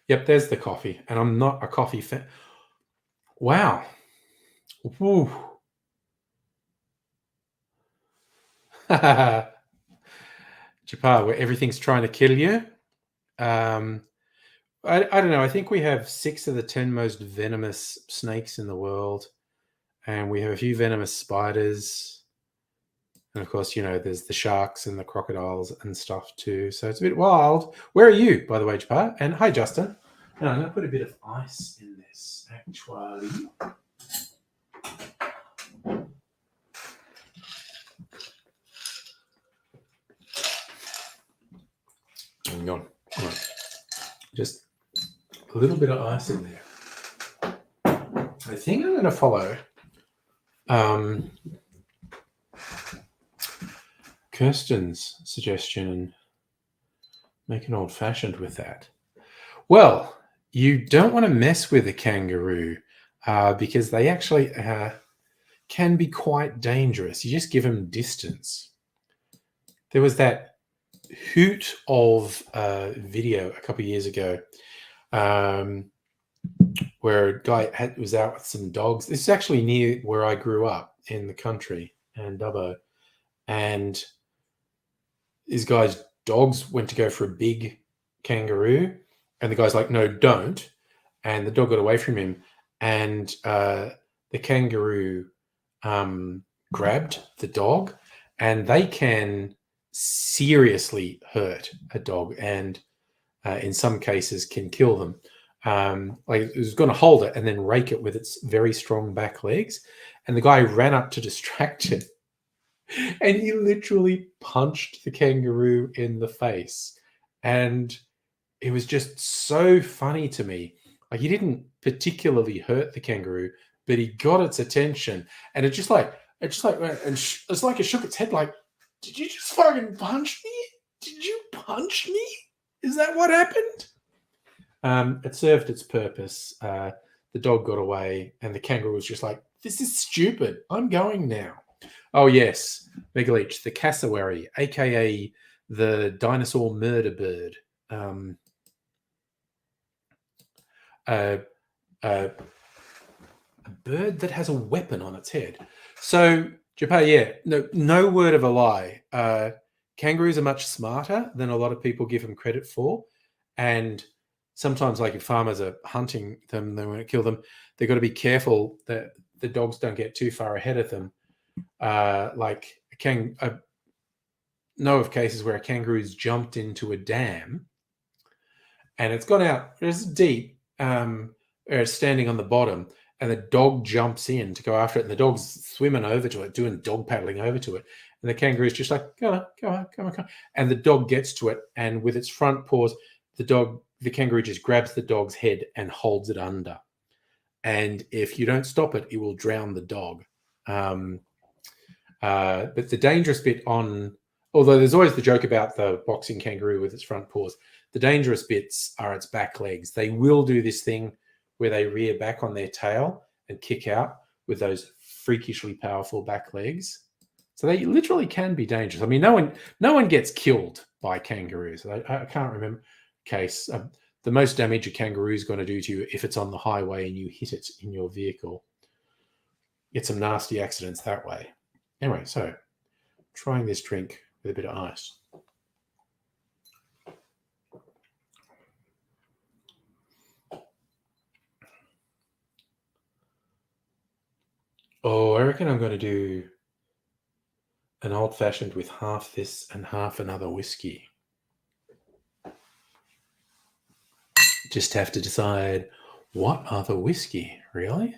Yep, there's the coffee, and I'm not a coffee fan. Wow. Woo. Japar, where everything's trying to kill you. I don't know. I think we have 6 of the 10 most venomous snakes in the world, and we have a few venomous spiders. And of course, you know, there's the sharks and the crocodiles and stuff too. So it's a bit wild. Where are you, by the way, Japar? And hi, Justin. And I'm going to put a bit of ice in this, actually. Hang on. All right. Just a little bit of ice in there. I think I'm going to follow Kirsten's suggestion and make an old-fashioned with that. Well, you don't want to mess with a kangaroo because they actually can be quite dangerous. You just give them distance. There was that hoot of video a couple of years ago where a guy was out with some dogs. This is actually near where I grew up in the country, in Dubbo. And these guys' dogs went to go for a big kangaroo. And the guy's like, no, don't. And the dog got away from him. And the kangaroo grabbed the dog. And they can seriously hurt a dog and in some cases can kill them. Like it was going to hold it and then rake it with its very strong back legs. And the guy ran up to distract it. And he literally punched the kangaroo in the face. And it was just so funny to me. Like he didn't particularly hurt the kangaroo, but he got its attention. And it's like it's like it shook its head like, did you just fucking punch me? Did you punch me? Is that what happened? It served its purpose. The dog got away, and the kangaroo was just like, this is stupid. I'm going now. Oh, yes. Megaleech, the cassowary, a.k.a. the dinosaur murder bird. A bird that has a weapon on its head. So, Japar, yeah, no word of a lie. Kangaroos are much smarter than a lot of people give them credit for. And sometimes, like if farmers are hunting them, they want to kill them, they've got to be careful that the dogs don't get too far ahead of them. Like I know of cases where a kangaroo's jumped into a dam and it's gone out, it's deep, it's standing on the bottom, and the dog jumps in to go after it, and the dog's swimming over to it, doing dog paddling over to it, And the kangaroo is just like, go on, come on, come on, come on. And the dog gets to it, and with its front paws, the kangaroo just grabs the dog's head and holds it under. And if you don't stop it, it will drown the dog. But the dangerous bit although there's always the joke about the boxing kangaroo with its front paws, the dangerous bits are its back legs. They will do this thing where they rear back on their tail and kick out with those freakishly powerful back legs. So they literally can be dangerous. I mean, no one gets killed by kangaroos. I can't remember case. The most damage a kangaroo is going to do to you if it's on the highway and you hit it in your vehicle. Get some nasty accidents that way. Anyway, so trying this drink with a bit of ice. Oh, I reckon I'm going to do an old-fashioned with half this and half another whiskey. Just have to decide what other whiskey, really?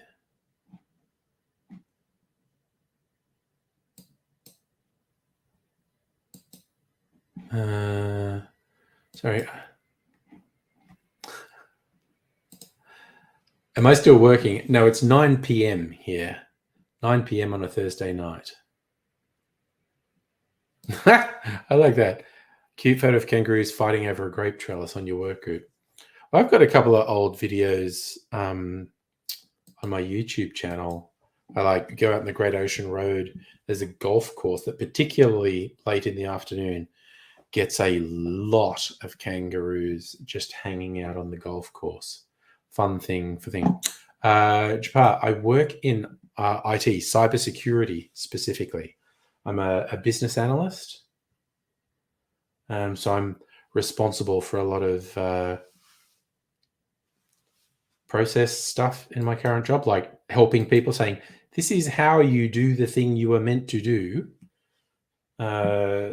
Sorry. Am I still working? No, it's 9 p.m. here. 9 p.m. on a Thursday night. I like that. Cute photo of kangaroos fighting over a grape trellis on your work group. I've got a couple of old videos on my YouTube channel. I go out in the Great Ocean Road. There's a golf course that particularly late in the afternoon gets a lot of kangaroos just hanging out on the golf course. Fun thing for thing. Japar, I work in IT, cybersecurity specifically. I'm a business analyst. So I'm responsible for a lot of process stuff in my current job, like helping people, saying, this is how you do the thing you were meant to do,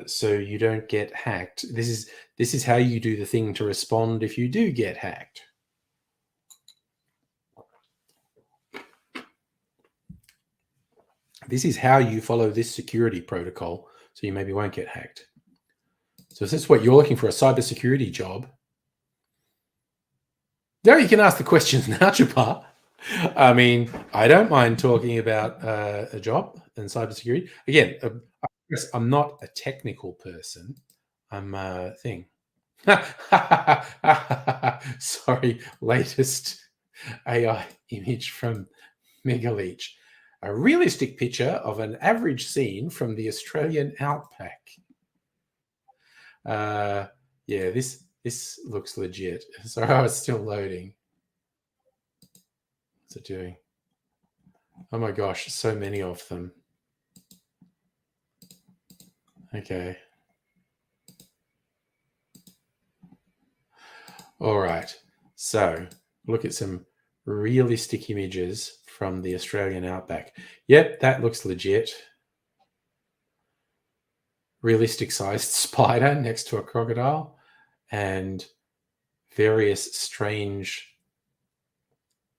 so you don't get hacked. This is how you do the thing to respond if you do get hacked. This is how you follow this security protocol so you maybe won't get hacked. So is this what you're looking for, a cybersecurity job? Now you can ask the questions now, Japar. I mean, I don't mind talking about a job in cybersecurity. Again, I'm not a technical person. I'm a thing. Sorry, latest AI image from Megaleech. A realistic picture of an average scene from the Australian outback. Yeah, this looks legit. Sorry, I was still loading. What's it doing? Oh my gosh, so many of them. Okay. All right. So look at some realistic images from the Australian outback. Yep, that looks legit. Realistic sized spider next to a crocodile and various strange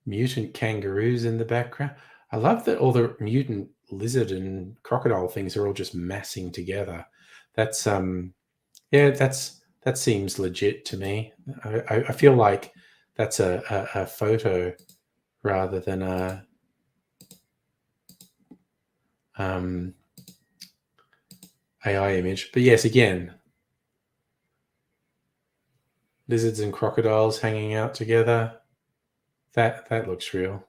mutant kangaroos in the background. I love that all the mutant lizard and crocodile things are all just massing together. That's that seems legit to me. I feel like that's a photo rather than a AI image. But yes, again, lizards and crocodiles hanging out together. That looks real.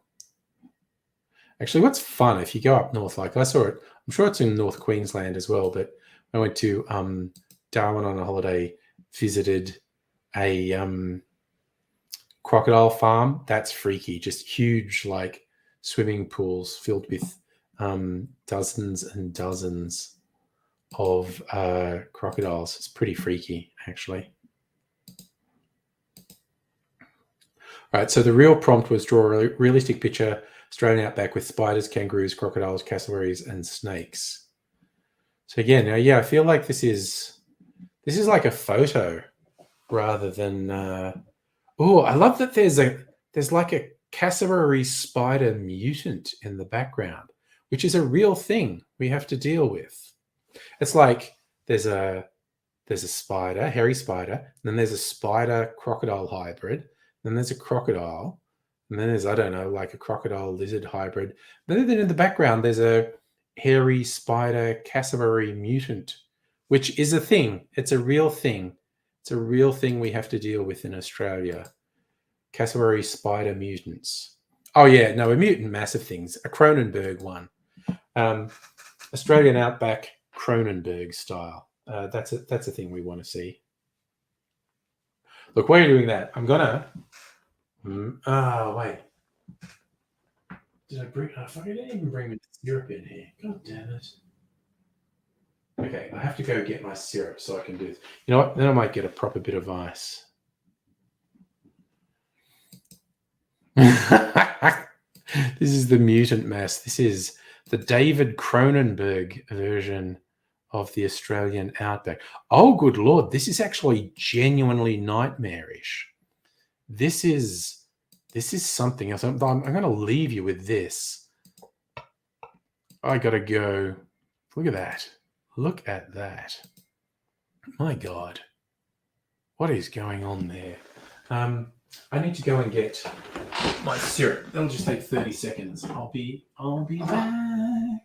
Actually, what's fun, if you go up north, like I saw it, I'm sure it's in North Queensland as well, but I went to Darwin on a holiday, visited a crocodile farm. That's freaky. Just huge, like, swimming pools filled with dozens and dozens of crocodiles. It's pretty freaky, actually. All right, so the real prompt was draw a realistic picture, Australian outback with spiders, kangaroos, crocodiles, cassowaries, and snakes. So again, yeah, I feel like this is like a photo rather than. Oh, I love that there's like a cassowary spider mutant in the background, which is a real thing we have to deal with. It's like there's a spider, hairy spider, and then there's a spider crocodile hybrid, then there's a crocodile, and then there's, I don't know, like a crocodile lizard hybrid. Then in the background there's a hairy spider cassowary mutant, which is a thing. It's a real thing. It's a real thing we have to deal with in Australia. Cassowary spider mutants. Oh yeah, no, a mutant massive things. A Cronenberg one. Australian outback Cronenberg style. That's a thing we want to see. Look, while you're doing that, I'm gonna. Oh wait, did I bring? I didn't even bring the syrup in here. God damn it. Okay, I have to go get my syrup so I can do this. You know what? Then I might get a proper bit of ice. This is the mutant mass. This is the David Cronenberg version of the Australian outback. Oh, good Lord. This is actually genuinely nightmarish. This is something else. I'm going to leave you with this. I got to go. Look at that. Look at that. My God. What is going on there? I need to go and get my syrup. That'll just take 30 seconds. I'll be back.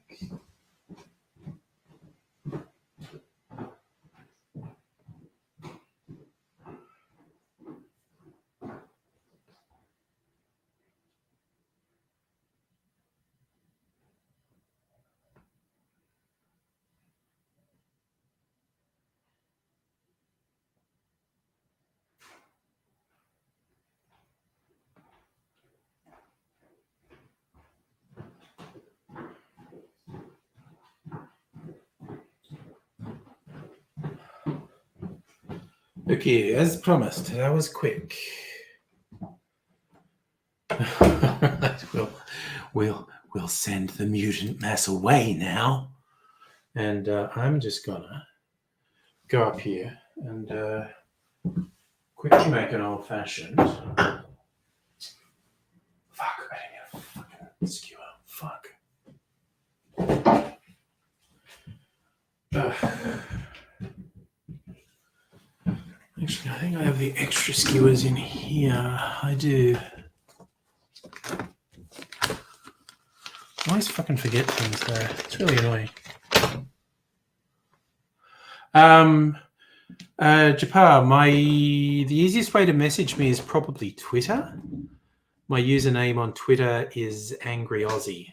Okay, as promised, that was quick. we'll send the mutant mass away now, and I'm just gonna go up here and quickly make an old fashioned. Fuck! I didn't get a fucking skewer. Fuck. Actually, I think I have the extra skewers in here. I do. I always fucking forget things there. It's really annoying. Japar, the easiest way to message me is probably Twitter. My username on Twitter is Angry Aussie.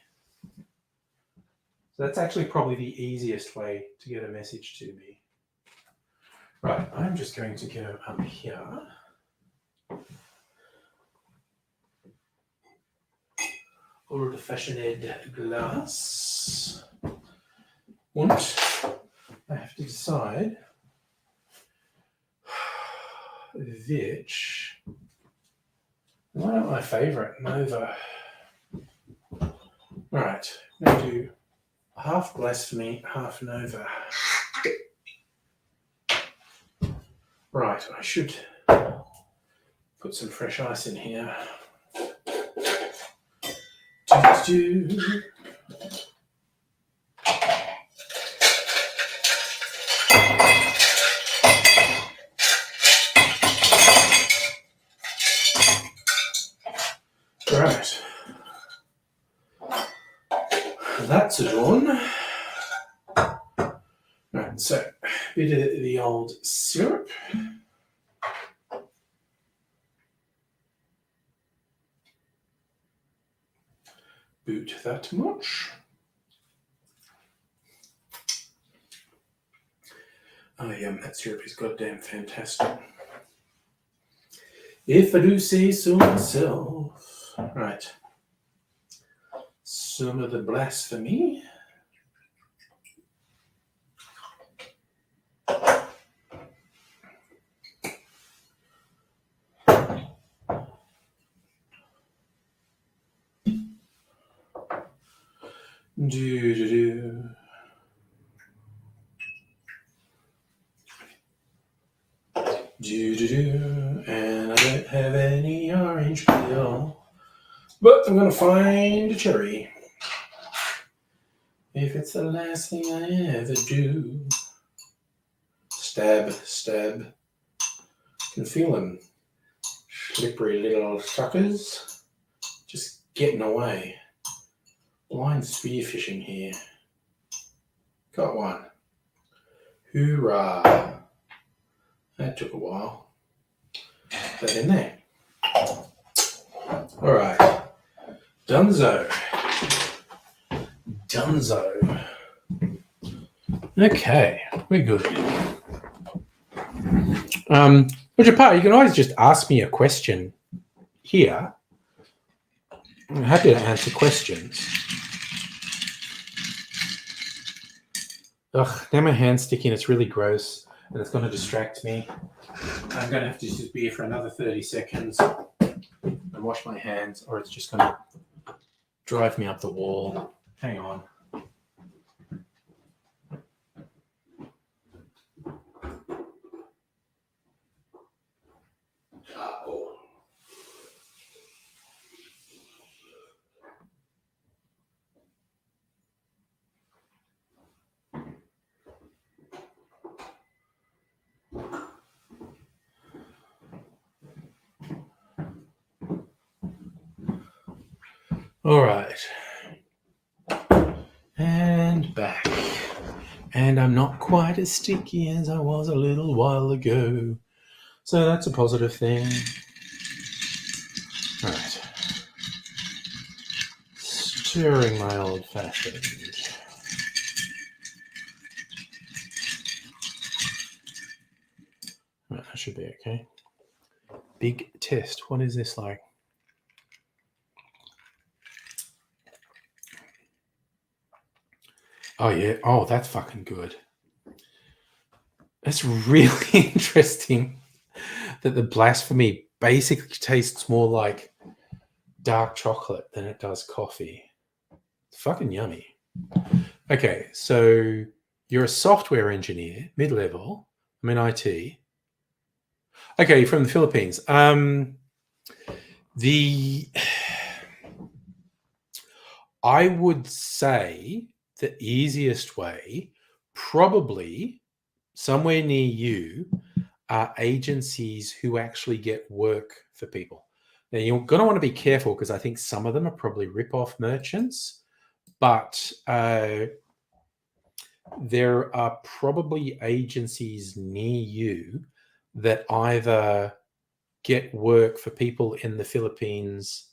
So that's actually probably the easiest way to get a message to me. Right, I'm just going to go up here. Old-fashioned glass. And I have to decide which. Why not my favourite, Nova? Right, I'm going to do half blasphemy, half Nova. Right, I should put some fresh ice in here. Right. That's it on. Right, so a bit of the old syrup. Boot that much. Oh yeah, that syrup is goddamn fantastic. If I do say so myself. Right. Some of the blasphemy. Do. And I don't have any orange peel, but I'm gonna find a cherry. If it's the last thing I ever do. Stab, stab. Can feel them. Slippery little suckers. Just getting away. Blind spearfishing here. Got one. Hoorah. That took a while. Put that in there. Alright. Dunzo. Okay, we're good. Japar, you can always just ask me a question here. I'm happy to answer questions. Ugh, now my hand's sticky and it's really gross and it's going to distract me. I'm going to have to just be here for another 30 seconds and wash my hands, or it's just going to drive me up the wall. Hang on. All right. And back. And I'm not quite as sticky as I was a little while ago. So that's a positive thing. All right. Stirring my old fashioned. Right, that should be okay. Big test. What is this like? Oh, yeah. Oh, that's fucking good. It's really interesting that the blasphemy basically tastes more like dark chocolate than it does coffee. It's fucking yummy. Okay, so you're a software engineer, mid-level. I'm in IT. Okay, from the Philippines. I would say the easiest way, probably somewhere near you, are agencies who actually get work for people. Now, you're going to want to be careful because I think some of them are probably rip-off merchants, but there are probably agencies near you that either get work for people in the Philippines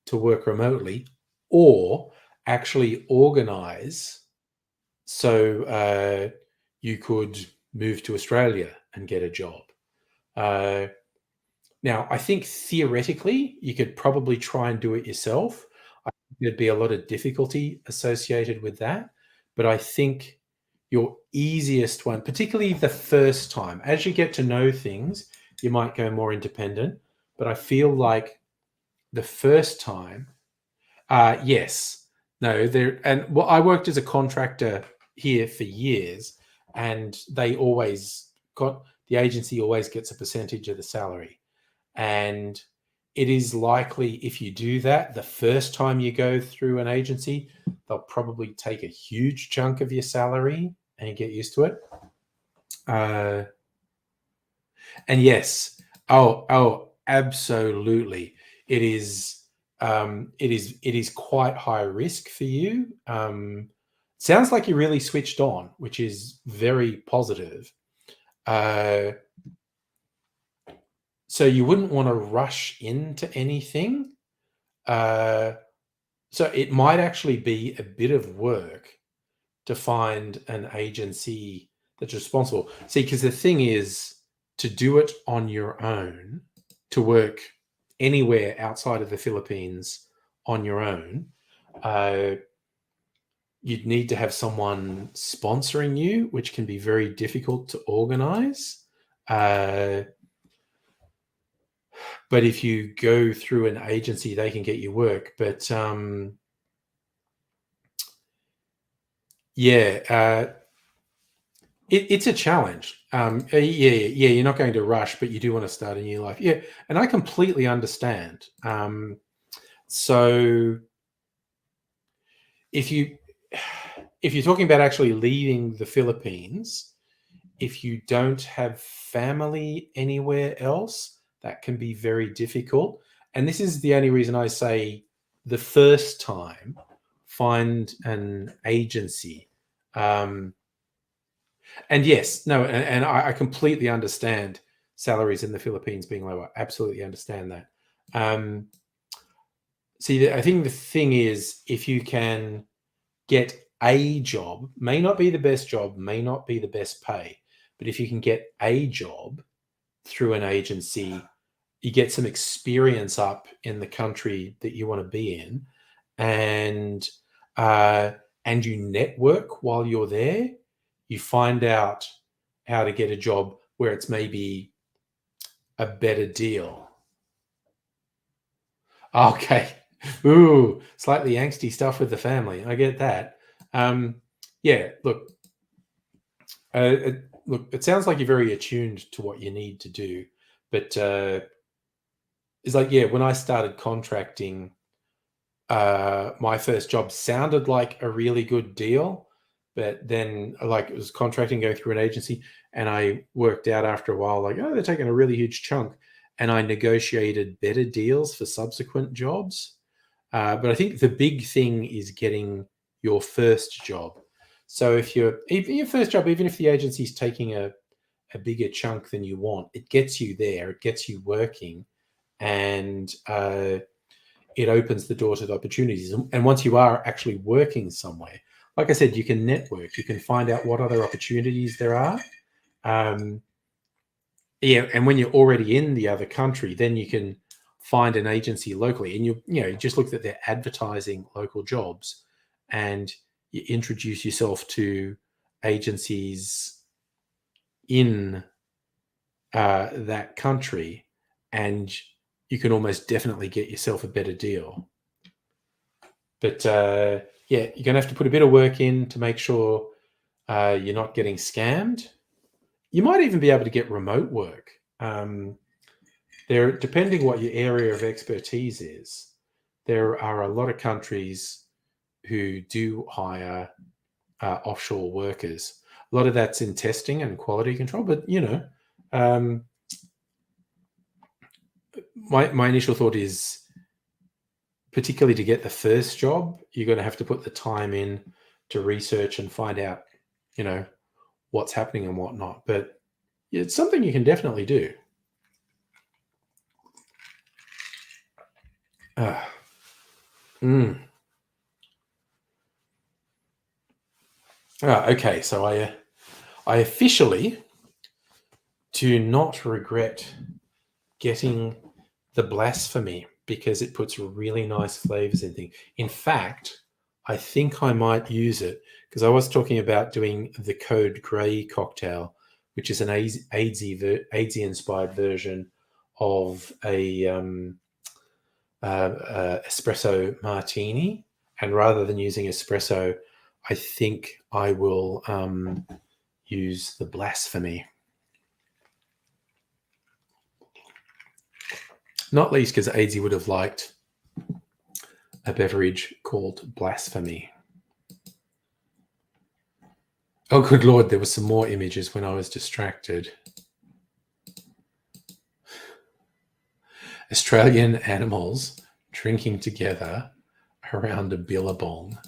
to work remotely or actually organize so you could move to Australia and get a job. Now, I think theoretically you could probably try and do it yourself. I think there'd be a lot of difficulty associated with that. But I think your easiest one, particularly the first time, as you get to know things, you might go more independent. But I feel like the first time, yes, no, there, and well, I worked as a contractor here for years, and they always got, the agency always gets a percentage of the salary. And it is likely if you do that, the first time you go through an agency, they'll probably take a huge chunk of your salary and you get used to it. And yes, absolutely. It is quite high risk for you. Sounds like you're really switched on, which is very positive. So you wouldn't want to rush into anything. So it might actually be a bit of work to find an agency that's responsible. See, because the thing is, to do it on your own, to work anywhere outside of the Philippines on your own, you'd need to have someone sponsoring you, which can be very difficult to organize. But if you go through an agency, they can get you work. But it's a challenge. You're not going to rush, but you do want to start a new life. Yeah, and I completely understand. So if you if you're talking about actually leaving the Philippines, if you don't have family anywhere else, that can be very difficult. And this is the only reason I say the first time, find an agency. And yes, no, and I completely understand salaries in the Philippines being lower. Absolutely understand that. See, I think the thing is, if you can get a job, may not be the best job, may not be the best pay, but if you can get a job through an agency, you get some experience up in the country that you want to be in, and uh, and you network while you're there. You find out how to get a job where it's maybe a better deal. Okay. Ooh, slightly angsty stuff with the family. I get that. Yeah, look, it sounds like you're very attuned to what you need to do, but it's like, yeah, when I started contracting, my first job sounded like a really good deal, but then like it was contracting going through an agency, and I worked out after a while, like, oh, they're taking a really huge chunk, and I negotiated better deals for subsequent jobs. But I think the big thing is getting your first job. So if you're even your first job, even if the agency's taking a bigger chunk than you want, it gets you there, it gets you working, and it opens the door to the opportunities. And once you are actually working somewhere, like I said, you can network, you can find out what other opportunities there are. Yeah, and when you're already in the other country, then you can find an agency locally, and you just look at their advertising local jobs, and you introduce yourself to agencies in that country, and you can almost definitely get yourself a better deal. But yeah, you're going to have to put a bit of work in to make sure you're not getting scammed. You might even be able to get remote work. There, depending what your area of expertise is, there are a lot of countries who do hire offshore workers. A lot of that's in testing and quality control, but my initial thought is, particularly to get the first job, you're going to have to put the time in to research and find out, what's happening and whatnot. But it's something you can definitely do. Okay, so I officially do not regret getting the blasphemy, because it puts really nice flavors in things. In fact, I think I might use it, because I was talking about doing the Code Grey cocktail, which is an AIDS-inspired version of a espresso martini. And rather than using espresso, I think I will use the blasphemy. Not least because AIDS would have liked a beverage called blasphemy. Oh, good Lord, there were some more images when I was distracted. Australian animals drinking together around a billabong.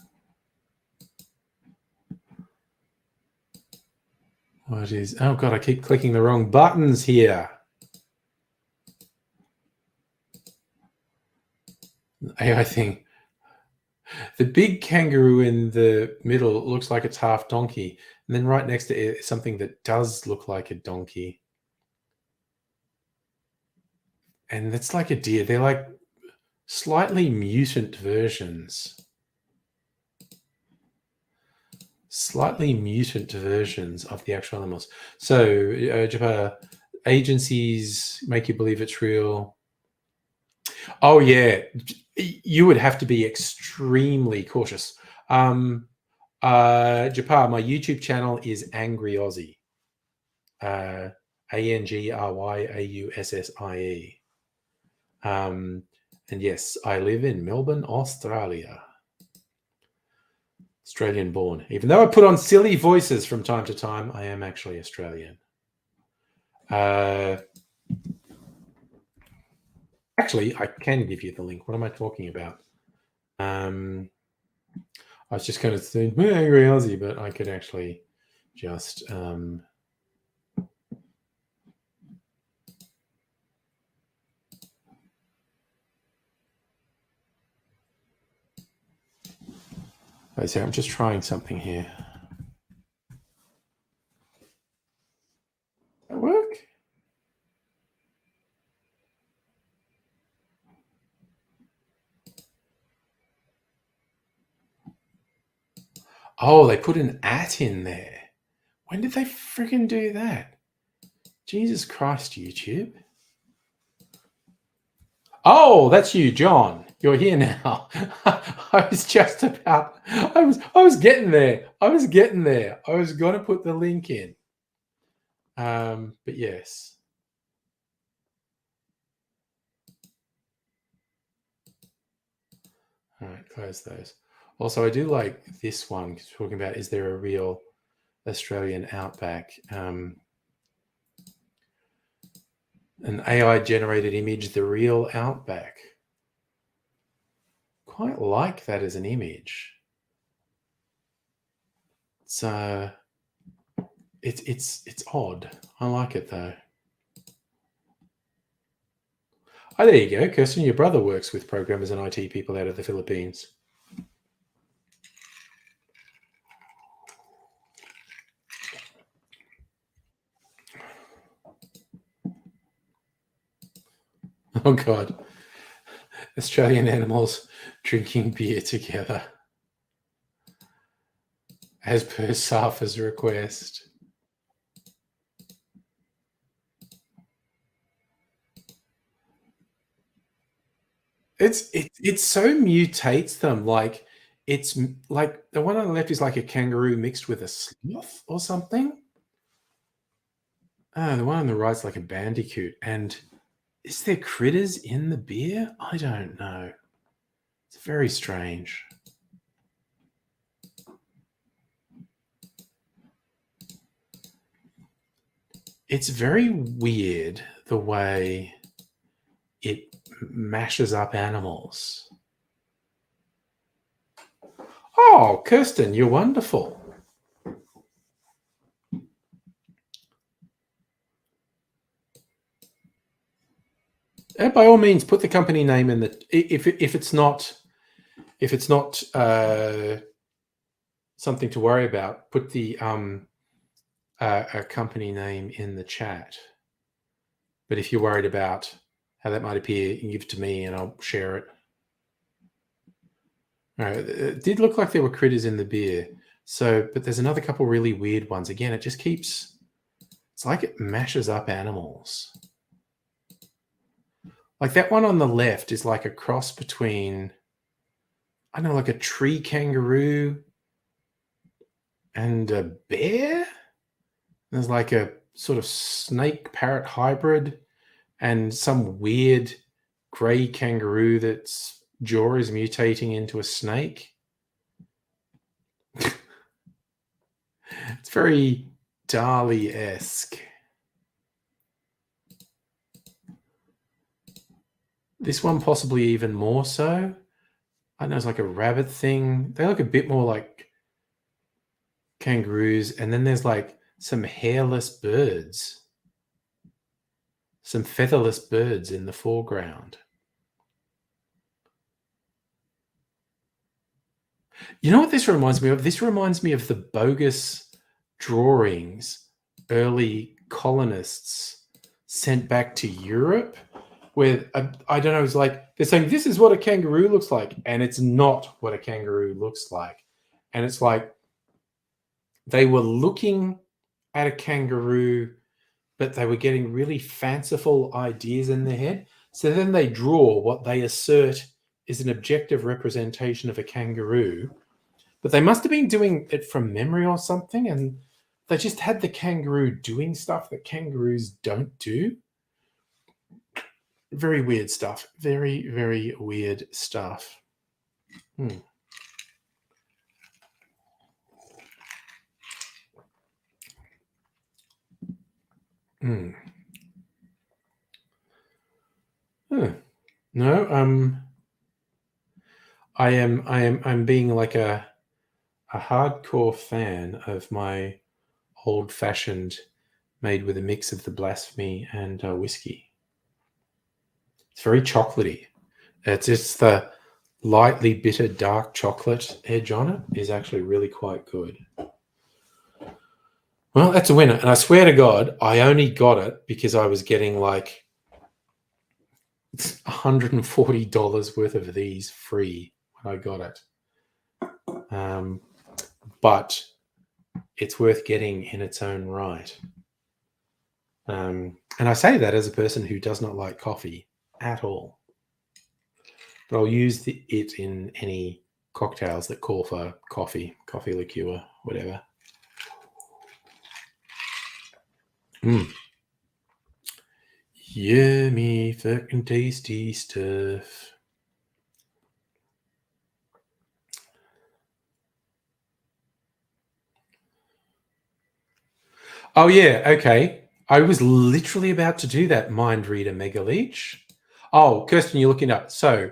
What is... Oh, God, I keep clicking the wrong buttons here. I think the big kangaroo in the middle looks like it's half donkey. And then right next to it is something that does look like a donkey. And that's like a deer. They're like slightly mutant versions. Slightly mutant versions of the actual animals. So, Japan, agencies make you believe it's real. Oh, yeah. You would have to be extremely cautious. Japan, my YouTube channel is Angry Aussie. ANGRYAUSSIE. And yes, I live in Melbourne, Australia. Australian born. Even though I put on silly voices from time to time, I am actually Australian. Actually, I can give you the link. What am I talking about? I was just kind of saying, angry Aussie, but I could actually just I'm just trying something here. That work? Oh, they put an at in there. When did they freaking do that? Jesus Christ, YouTube. Oh, that's you, John. You're here now. I was just about. I was getting there. I was going to put the link in. But yes. All right, close those. Also, I do like this one talking about, is there a real Australian outback? An AI generated image, the real outback. Quite like that as an image. So it's odd. I like it though. Oh, there you go, Kirsten. Your brother works with programmers and IT people out of the Philippines. Oh God, Australian animals drinking beer together, as per Safa's request. It so mutates them. Like it's like the one on the left is like a kangaroo mixed with a sloth or something. The one on the right's like a bandicoot. And is there critters in the beer? I don't know. It's very strange. It's very weird the way it mashes up animals. Oh, Kirsten, you're wonderful. By all means, put the company name in the if it's not something to worry about. Put the a company name in the chat. But if you're worried about how that might appear, you can give it to me and I'll share it. All right, it did look like there were critters in the beer. So, but there's another couple really weird ones. Again, it just keeps. It's like it mashes up animals. Like that one on the left is like a cross between, I don't know, like a tree kangaroo and a bear. There's like a sort of snake parrot hybrid and some weird gray kangaroo that's jaw is mutating into a snake. It's very Dali-esque. This one possibly even more so. I don't know, it's like a rabbit thing. They look a bit more like kangaroos. And then there's like some hairless birds, some featherless birds in the foreground. You know what this reminds me of? This reminds me of the bogus drawings early colonists sent back to Europe, where I don't know, it's like they're saying this is what a kangaroo looks like, and it's not what a kangaroo looks like. And it's like they were looking at a kangaroo, but they were getting really fanciful ideas in their head. So then they draw what they assert is an objective representation of a kangaroo, but they must have been doing it from memory or something, and they just had the kangaroo doing stuff that kangaroos don't do. Very weird stuff. Very, very weird stuff. Mm. Huh. No, I'm being like a hardcore fan of my old fashioned made with a mix of the blasphemy and whiskey. It's very chocolatey. It's just the lightly bitter dark chocolate edge on it is actually really quite good. Well, that's a winner. And I swear to God, I only got it because I was getting like $140 worth of these free when I got it. But it's worth getting in its own right. And I say that as a person who does not like coffee at all. But I'll use it in any cocktails that call for coffee liqueur, whatever. Mm. Yummy, fucking tasty stuff. Oh, yeah, okay. I was literally about to do that, Mind Reader Mega Leech. Oh, Kirsten, you're looking up. So,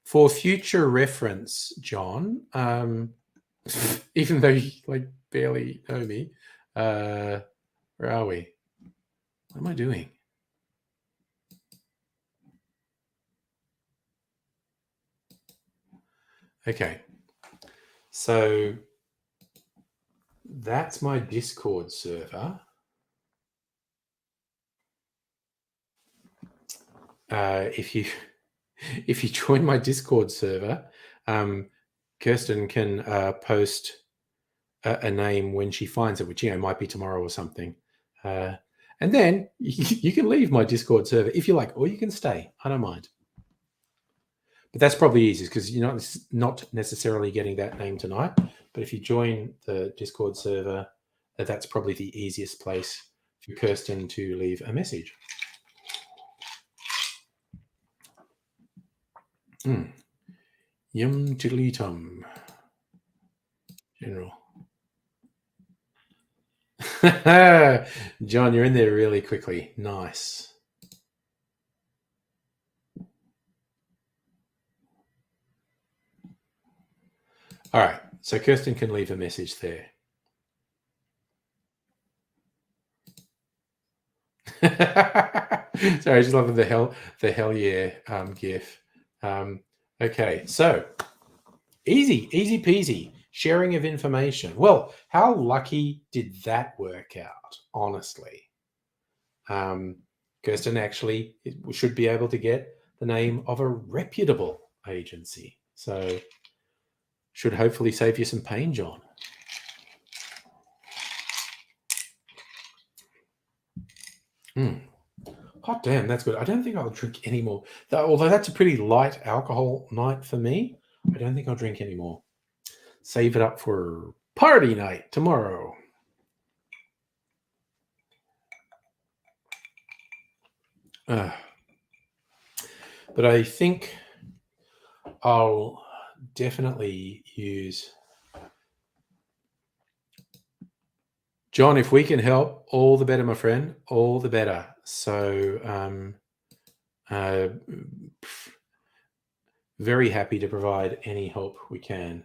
for future reference, John, even though you like barely know me, where are we? What am I doing? Okay. So that's my Discord server. If you join my Discord server, Kirsten can post a name when she finds it, which might be tomorrow or something. And then you can leave my Discord server if you like, or you can stay. I don't mind. But that's probably easiest because you're not necessarily getting that name tonight. But if you join the Discord server, that's probably the easiest place for Kirsten to leave a message. Yum tiddly tum. General. John, you're in there really quickly. Nice. All right. So Kirsten can leave a message there. Sorry, I just love the hell yeah gif. Okay, so easy peasy sharing of information. Well, how lucky did that work out? Honestly, Kirsten actually should be able to get the name of a reputable agency, so should hopefully save you some pain, John. Hot damn, that's good. I don't think I'll drink anymore. Although that's a pretty light alcohol night for me, I don't think I'll drink anymore. Save it up for party night tomorrow. But I think I'll definitely use John. If we can help, all the better, my friend. All the better. So, very happy to provide any help we can.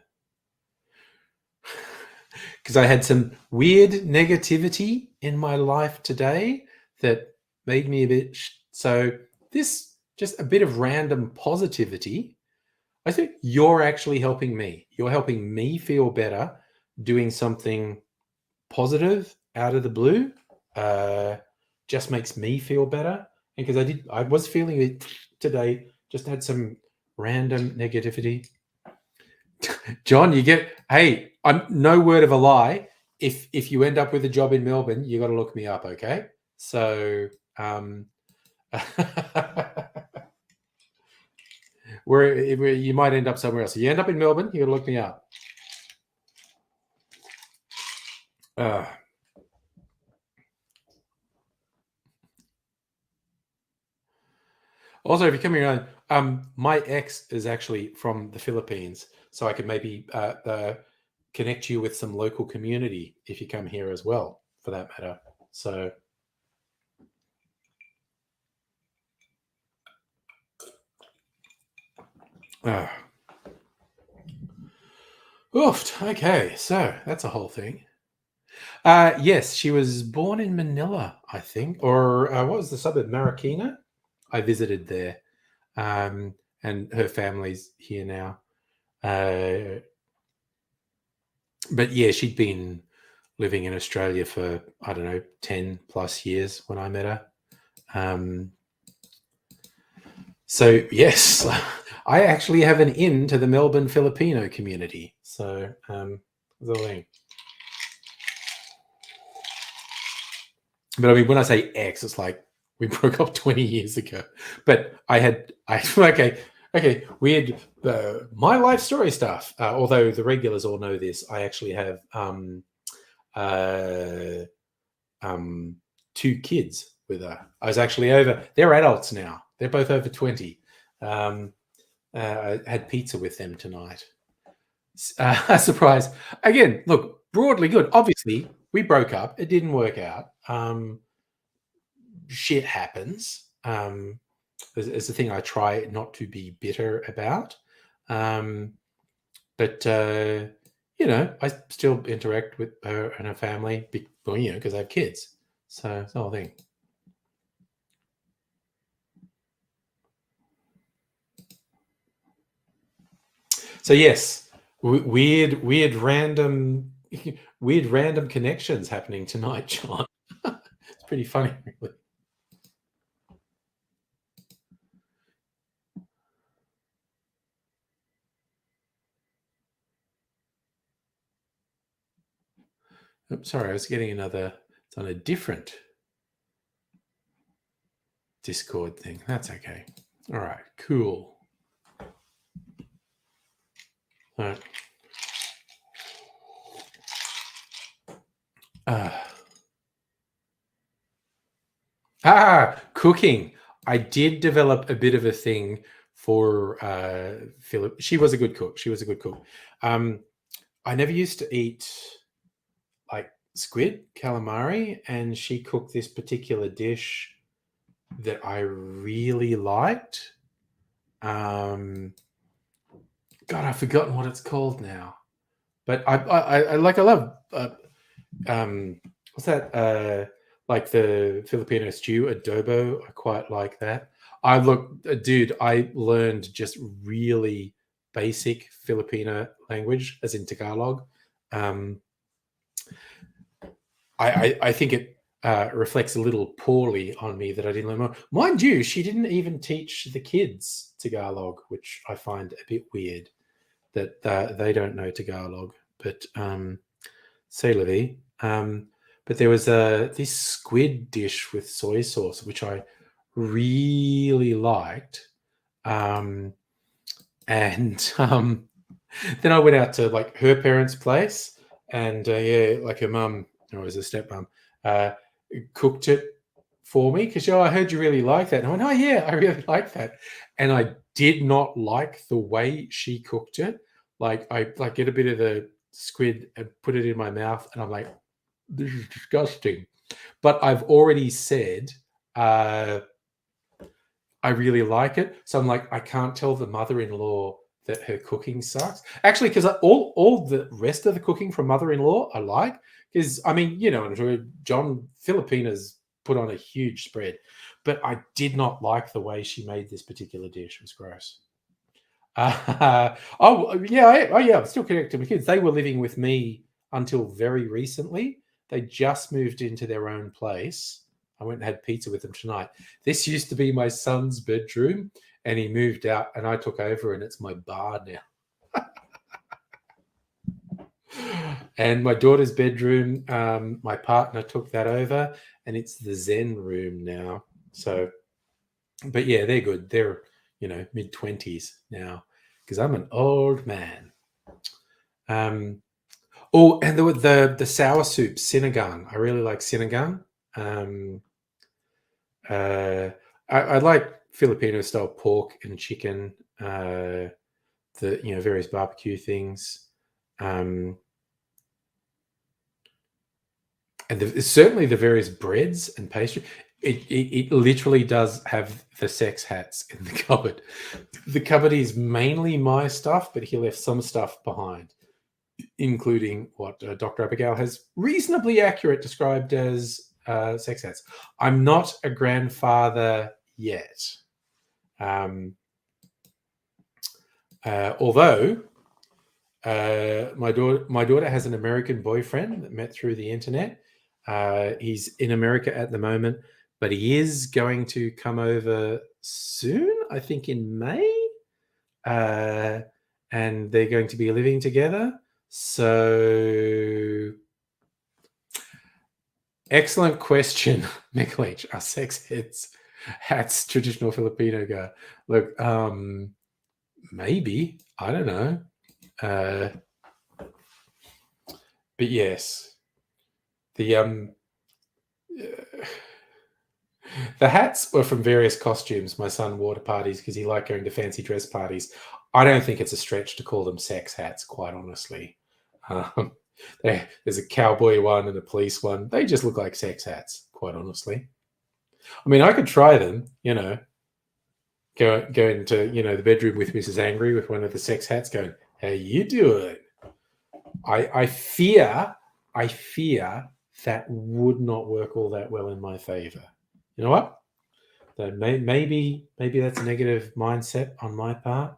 Because I had some weird negativity in my life today that made me a bit. So this just a bit of random positivity. I think you're actually helping me. You're helping me feel better doing something positive out of the blue. Just makes me feel better. And because I was feeling it today, just had some random negativity. John, I'm no word of a lie. If you end up with a job in Melbourne, you got to look me up, okay? So, where you might end up somewhere else. If you end up in Melbourne, you got to look me up. Also, if you're coming around, my ex is actually from the Philippines, so I could maybe connect you with some local community if you come here as well, for that matter. So, Ah, oofed. Okay, so that's a whole thing. Yes, she was born in Manila, I think, or what was the suburb? Marikina. I visited there, and her family's here now. Uh, but yeah, she'd been living in Australia for, I don't know, 10 plus years when I met her. Um, so yes, I actually have an in to the Melbourne Filipino community. So the thing. But I mean, when I say ex, it's like we broke up 20 years ago. But I okay, weird. My life story stuff. Although the regulars all know this, I actually have uh, um, two kids with her. I was actually over. They're adults now. They're both over 20. Um, I had pizza with them tonight. Surprise. Again, look, broadly good. Obviously, we broke up. It didn't work out. Shit happens. It's a thing I try not to be bitter about. Um, but I still interact with her and her family, well, because I have kids. So it's the whole thing. So yes, weird, random, weird, random connections happening tonight, John. It's pretty funny, really. Oops, sorry, I was getting another. It's on a different Discord thing. That's okay. All right, cool. All right. Uh, cooking. I did develop a bit of a thing for Philip. She was a good cook. She was a good cook. Um, I never used to eat like squid, calamari, and she cooked this particular dish that I really liked. Um, God, I've forgotten what it's called now. But I love um, what's that? Like the Filipino stew, adobo. I quite like that. Dude. I learned just really basic Filipino language, as in Tagalog. Um, I think it reflects a little poorly on me that I didn't learn more. Mind you, she didn't even teach the kids Tagalog, which I find a bit weird that they don't know Tagalog. But c'est la vie. But there was this squid dish with soy sauce, which I really liked. Um, and then I went out to like her parents' place, and yeah, like her mum, or it was a stepmom, uh, cooked it for me because I heard you really like that. And I went, oh yeah, I really like that. And I did not like the way she cooked it. Like I like get a bit of the squid and put it in my mouth, and I'm like, this is disgusting. But I've already said uh, I really like it. So I'm like, I can't tell the mother-in-law that her cooking sucks. Actually, because all the rest of the cooking from mother-in-law I like. Because I mean, John Filipinas put on a huge spread, but I did not like the way she made this particular dish. It was gross. Oh yeah, I'm still connected with kids. They were living with me until very recently. They just moved into their own place. I went and had pizza with them tonight. This used to be my son's bedroom, and he moved out, and I took over, and it's my bar now. And my daughter's bedroom, my partner took that over, and it's the Zen room now. So, but yeah, they're good. They're mid-20s now because I'm an old man. Um, oh, and the sour soup, sinigang. I really like sinigang. Um, uh, I like Filipino style pork and chicken. The various barbecue things, and certainly the various breads and pastry. It literally does have the sex hats in the cupboard. The cupboard is mainly my stuff, but he left some stuff behind, including what Dr. Abigail has reasonably accurate described as sex hats. I'm not a grandfather yet. Although my daughter has an American boyfriend that met through the internet. He's in America at the moment, but he is going to come over soon, I think in May. And they're going to be living together. So, excellent question, Mick. Are sex hats traditional Filipino guy? Look, maybe, I don't know. But yes, the hats were from various costumes my son wore to parties because he liked going to fancy dress parties. I don't think it's a stretch to call them sex hats, quite honestly. There's a cowboy one and a police one. They just look like sex hats, quite honestly. I mean, I could try them, go into, the bedroom with Mrs. Angry with one of the sex hats going, how you doing? I fear that would not work all that well in my favor. You know what? That maybe that's a negative mindset on my part.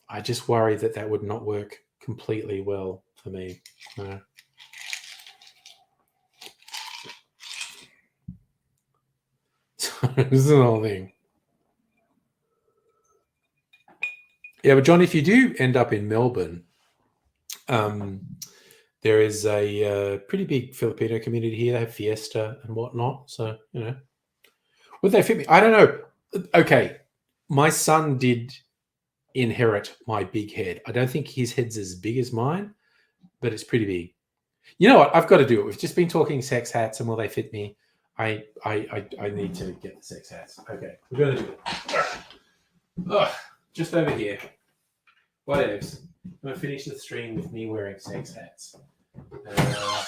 I just worry that would not work completely well for me. So this is the whole thing. Yeah, but John, if you do end up in Melbourne, there is a pretty big Filipino community here. They have fiesta and whatnot. So, would they fit me? I don't know. Okay, my son did inherit my big head. I don't think his head's as big as mine, but it's pretty big. You know what? I've got to do it. We've just been talking sex hats and will they fit me? I need to get the sex hats. Okay, we're going to do it. Just over here. Whatevs. I'm going to finish the stream with me wearing sex hats. Where are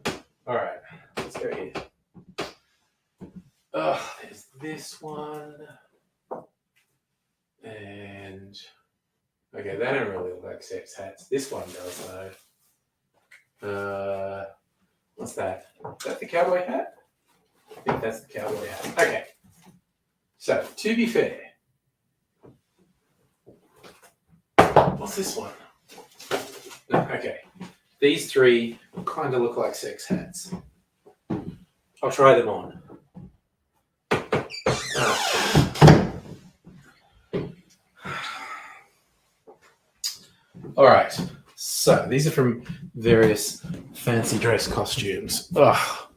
they? All right, let's go here. There's this one. And okay, they don't really look like sex hats. This one does though. What's that? Is that the cowboy hat? I think that's the cowboy hat. Okay. So to be fair, what's this one? Okay. These three kind of look like sex hats. I'll try them on. All right. So these are from various fancy dress costumes. Ugh.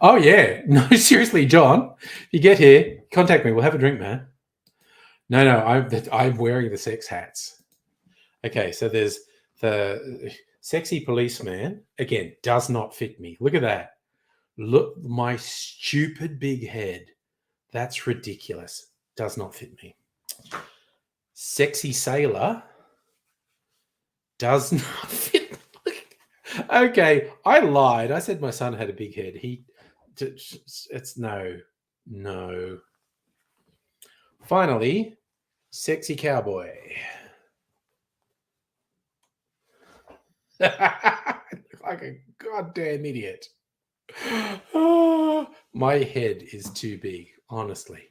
Oh, yeah. No, seriously, John, if you get here, contact me. We'll have a drink, man. No, I'm wearing the sex hats. Okay, so there's the sexy policeman. Again, does not fit me. Look at that. Look, my stupid big head. That's ridiculous. Does not fit me. Sexy sailor does not fit. Okay, I lied. I said my son had a big head. It's no. Finally, sexy cowboy. Like a goddamn idiot. My head is too big, honestly.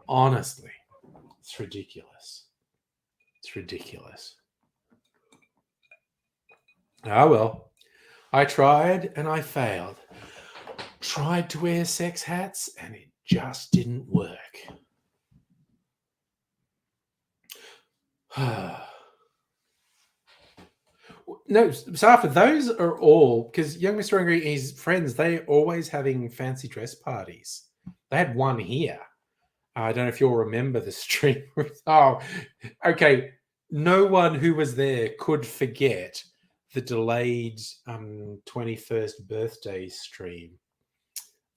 It's ridiculous. Ah, well, I tried and I failed. Tried to wear sex hats and it just didn't work. No, so after those are all, because young Mr. Angry and his friends, they're always having fancy dress parties. They had one here. I don't know if you'll remember the stream. Oh, okay. No one who was there could forget the delayed 21st birthday stream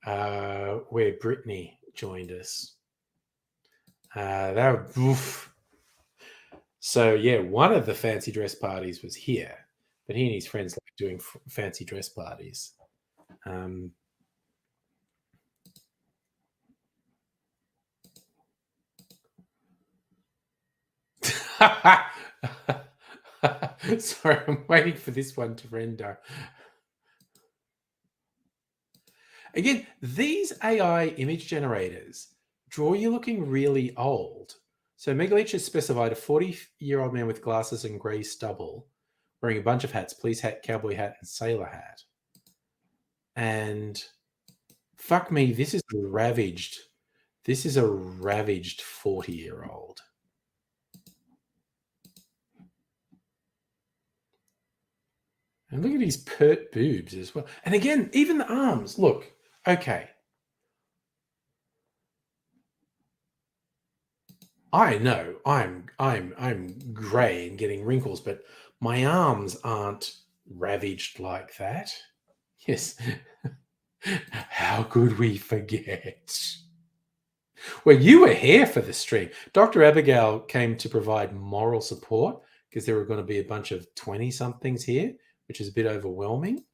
where Brittany joined us. So, yeah, one of the fancy dress parties was here, but he and his friends like doing fancy dress parties. Um, sorry, I'm waiting for this one to render. Again, these AI image generators draw you looking really old. So Megaleech has specified a 40-year-old man with glasses and grey stubble, wearing a bunch of hats, police hat, cowboy hat, and sailor hat. And fuck me, this is a ravaged 40-year-old. And look at his pert boobs as well. And again, even the arms. Look, okay. I know I'm grey and getting wrinkles, but my arms aren't ravaged like that. Yes. How could we forget? Well, you were here for the stream. Dr. Abigail came to provide moral support because there were going to be a bunch of 20-somethings here, which is a bit overwhelming.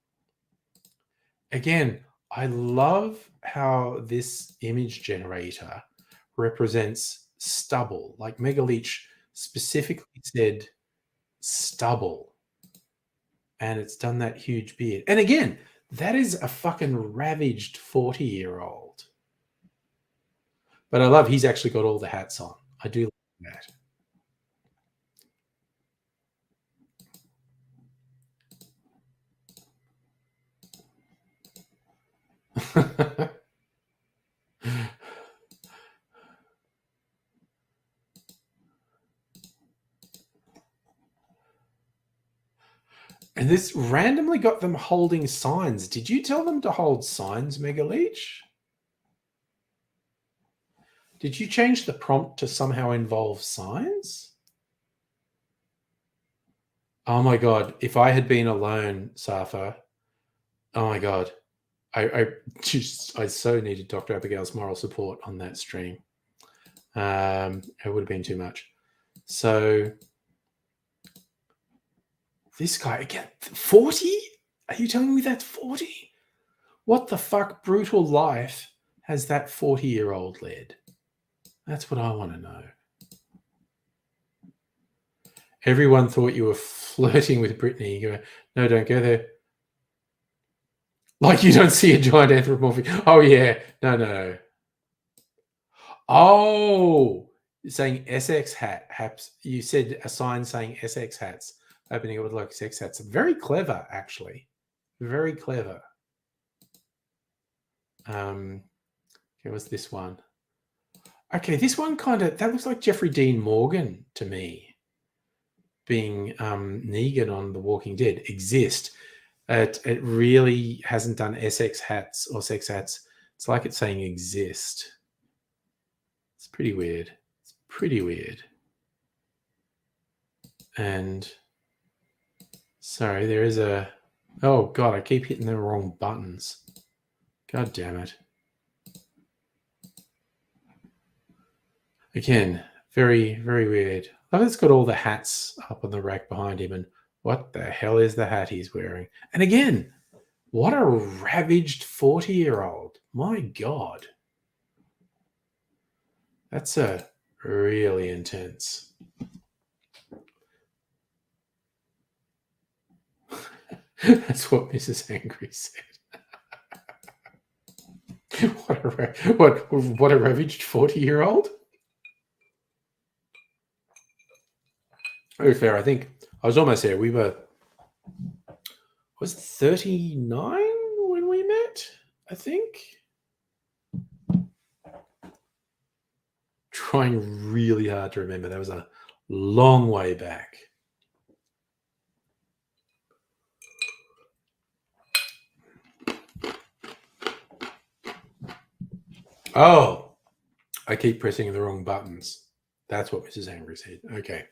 Again, I love how this image generator represents stubble. Like Megaleech specifically said stubble. And it's done that huge beard. And again, that is a fucking ravaged 40-year-old. But I love he's actually got all the hats on. I do like that. And this randomly got them holding signs. Did you tell them to hold signs, Megaleech? Did you change the prompt to somehow involve signs? Oh my god! If I had been alone, Safa, oh my god, I so needed Dr. Abigail's moral support on that stream. It would have been too much. So this guy again, 40? Are you telling me that's 40? What the fuck brutal life has that 40-year-old led? That's what I want to know. Everyone thought you were flirting with Brittany. You go, no, don't go there. Like you don't see a giant anthropomorphic. Oh, yeah. No. Oh, saying SX hats. You said a sign saying SX hats. Opening it with like SX hats. Very clever, actually. Very clever. Okay, what's this one? Okay, this one that looks like Jeffrey Dean Morgan to me. Being Negan on The Walking Dead. Exist. It really hasn't done SX hats or sex hats. It's like it's saying exist. It's pretty weird. It's pretty weird. And sorry, there is a... Oh, God, I keep hitting the wrong buttons. God damn it. Again, very, very weird. Oh, it's got all the hats up on the rack behind him. And what the hell is the hat he's wearing? And again, what a ravaged 40-year-old. My God. That's a really intense. That's what Mrs. Angry said. what a ravaged 40-year-old? Very fair. I think I was almost there. Was 39 when we met, I think. Trying really hard to remember. That was a long way back. Oh, I keep pressing the wrong buttons. That's what Mrs. Angry said. Okay.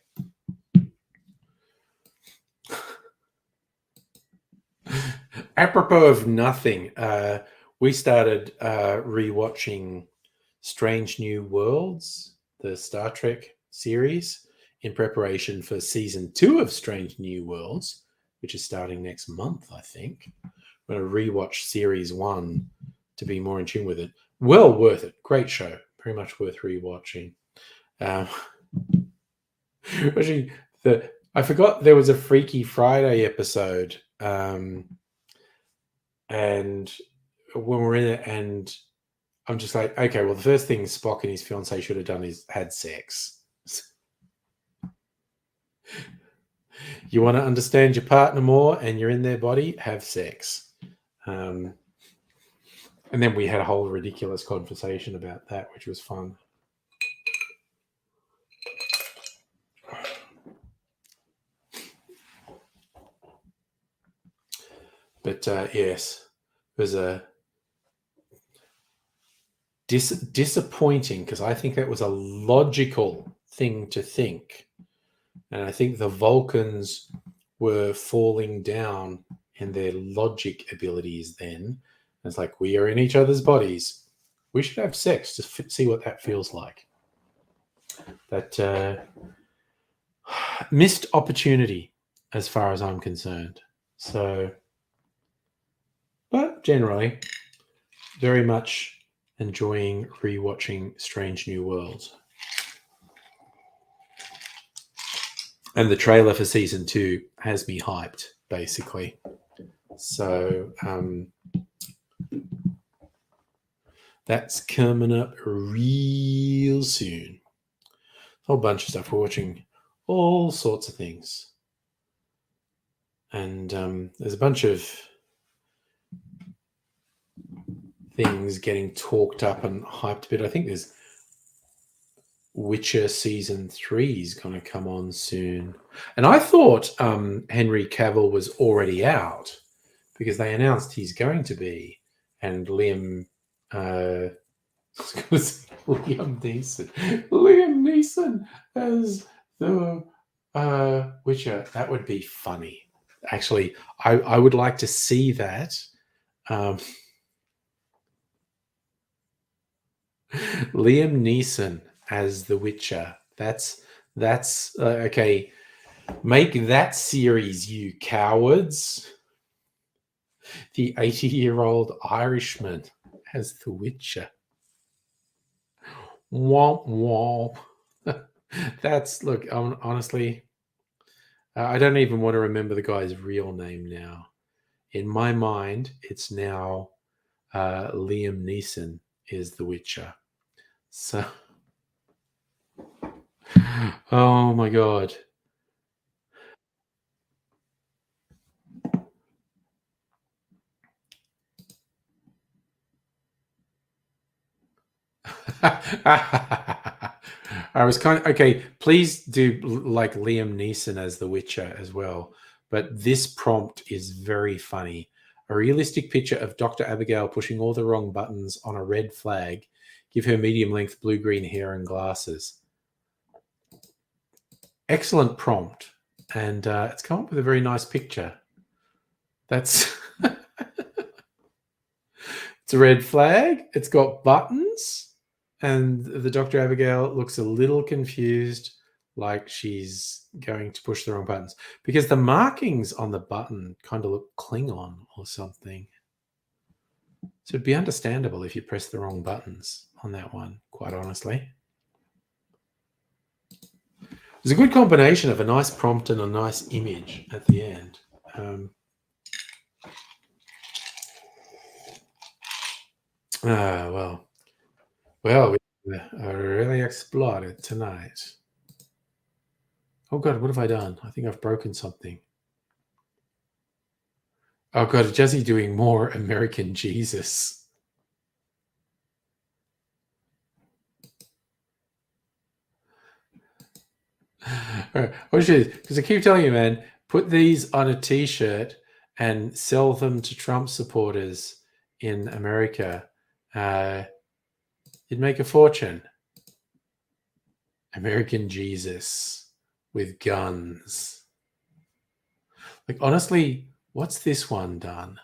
Apropos of nothing, we started rewatching Strange New Worlds, the Star Trek series, in preparation for season 2 of Strange New Worlds, which is starting next month, I think. I'm going to rewatch series 1 to be more in tune with it. Well worth it. Great show. Very much worth rewatching. Actually, I forgot there was a Freaky Friday episode, and when we're in it, and I'm just like, okay, well, the first thing Spock and his fiancée should have done is had sex. You want to understand your partner more, and you're in their body, have sex. And then we had a whole ridiculous conversation about that, which was fun. But yes, it was a disappointing, because I think that was a logical thing to think. And I think the Vulcans were falling down in their logic abilities then. It's like, we are in each other's bodies. We should have sex to see what that feels like. That missed opportunity, as far as I'm concerned. So, but generally, very much enjoying rewatching Strange New Worlds. And the trailer for season 2 has me hyped, basically. So that's coming up real soon. A whole bunch of stuff. We're watching all sorts of things. And there's a bunch of things getting talked up and hyped a bit. I think there's Witcher season 3 is going to come on soon. And I thought Henry Cavill was already out, because they announced he's going to be. And Liam Neeson as the Witcher. That would be funny. Actually, I would like to see that. Liam Neeson as the Witcher. That's okay. Make that series, you cowards. The 80-year-old Irishman as the Witcher. Womp womp. That's, look, honestly, I don't even want to remember the guy's real name now. In my mind, it's now Liam Neeson is the Witcher. So, oh my God. I was kind of okay. Please do like Liam Neeson as the Witcher as well. But this prompt is very funny. A realistic picture of Dr. Abigail pushing all the wrong buttons on a red flag. Give her medium length blue green hair and glasses. Excellent prompt. And it's come up with a very nice picture. That's it's a red flag. It's got buttons. And the Dr. Abigail looks a little confused, like she's going to push the wrong buttons, because the markings on the button kind of look Klingon or something. So it'd be understandable if you press the wrong buttons on that one, quite honestly. It's a good combination of a nice prompt and a nice image at the end. Well, we really explored it tonight. Oh God, what have I done? I think I've broken something. Oh God, Jesse doing more American Jesus. Because I keep telling you, man, put these on a T-shirt and sell them to Trump supporters in America. You'd make a fortune. American Jesus with guns. Like, honestly, what's this one done?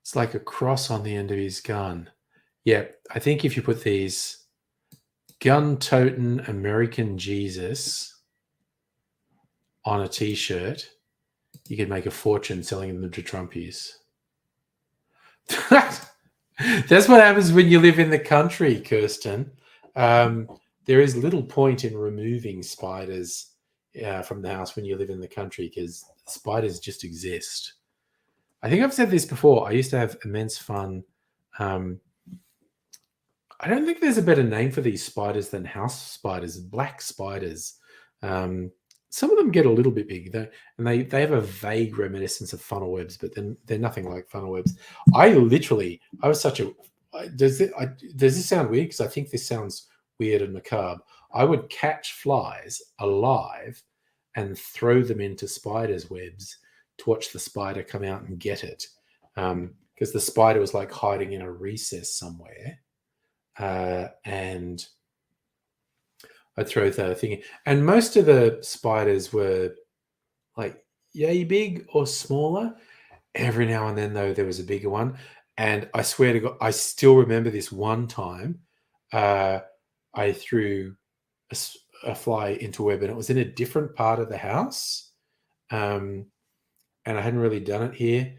It's like a cross on the end of his gun. Yeah, I think if you put these gun-toting American Jesus on a T-shirt, you could make a fortune selling them to Trumpies. That's what happens when you live in the country, Kirsten. There is little point in removing spiders from the house when you live in the country because spiders just exist. I think I've said this before. I used to have immense fun. I don't think there's a better name for these spiders than house spiders, black spiders. Some of them get a little bit big, and they have a vague reminiscence of funnel webs, but then they're nothing like funnel webs. I was such a. Does this sound weird? Because I think this sounds weird and macabre. I would catch flies alive and throw them into spiders' webs to watch the spider come out and get it, because the spider was like hiding in a recess somewhere, and I'd throw the thing in. And most of the spiders were like yay big or smaller. Every now and then, though, there was a bigger one. And I swear to God, I still remember this one time I threw a fly into a web, and it was in a different part of the house. And I hadn't really done it here.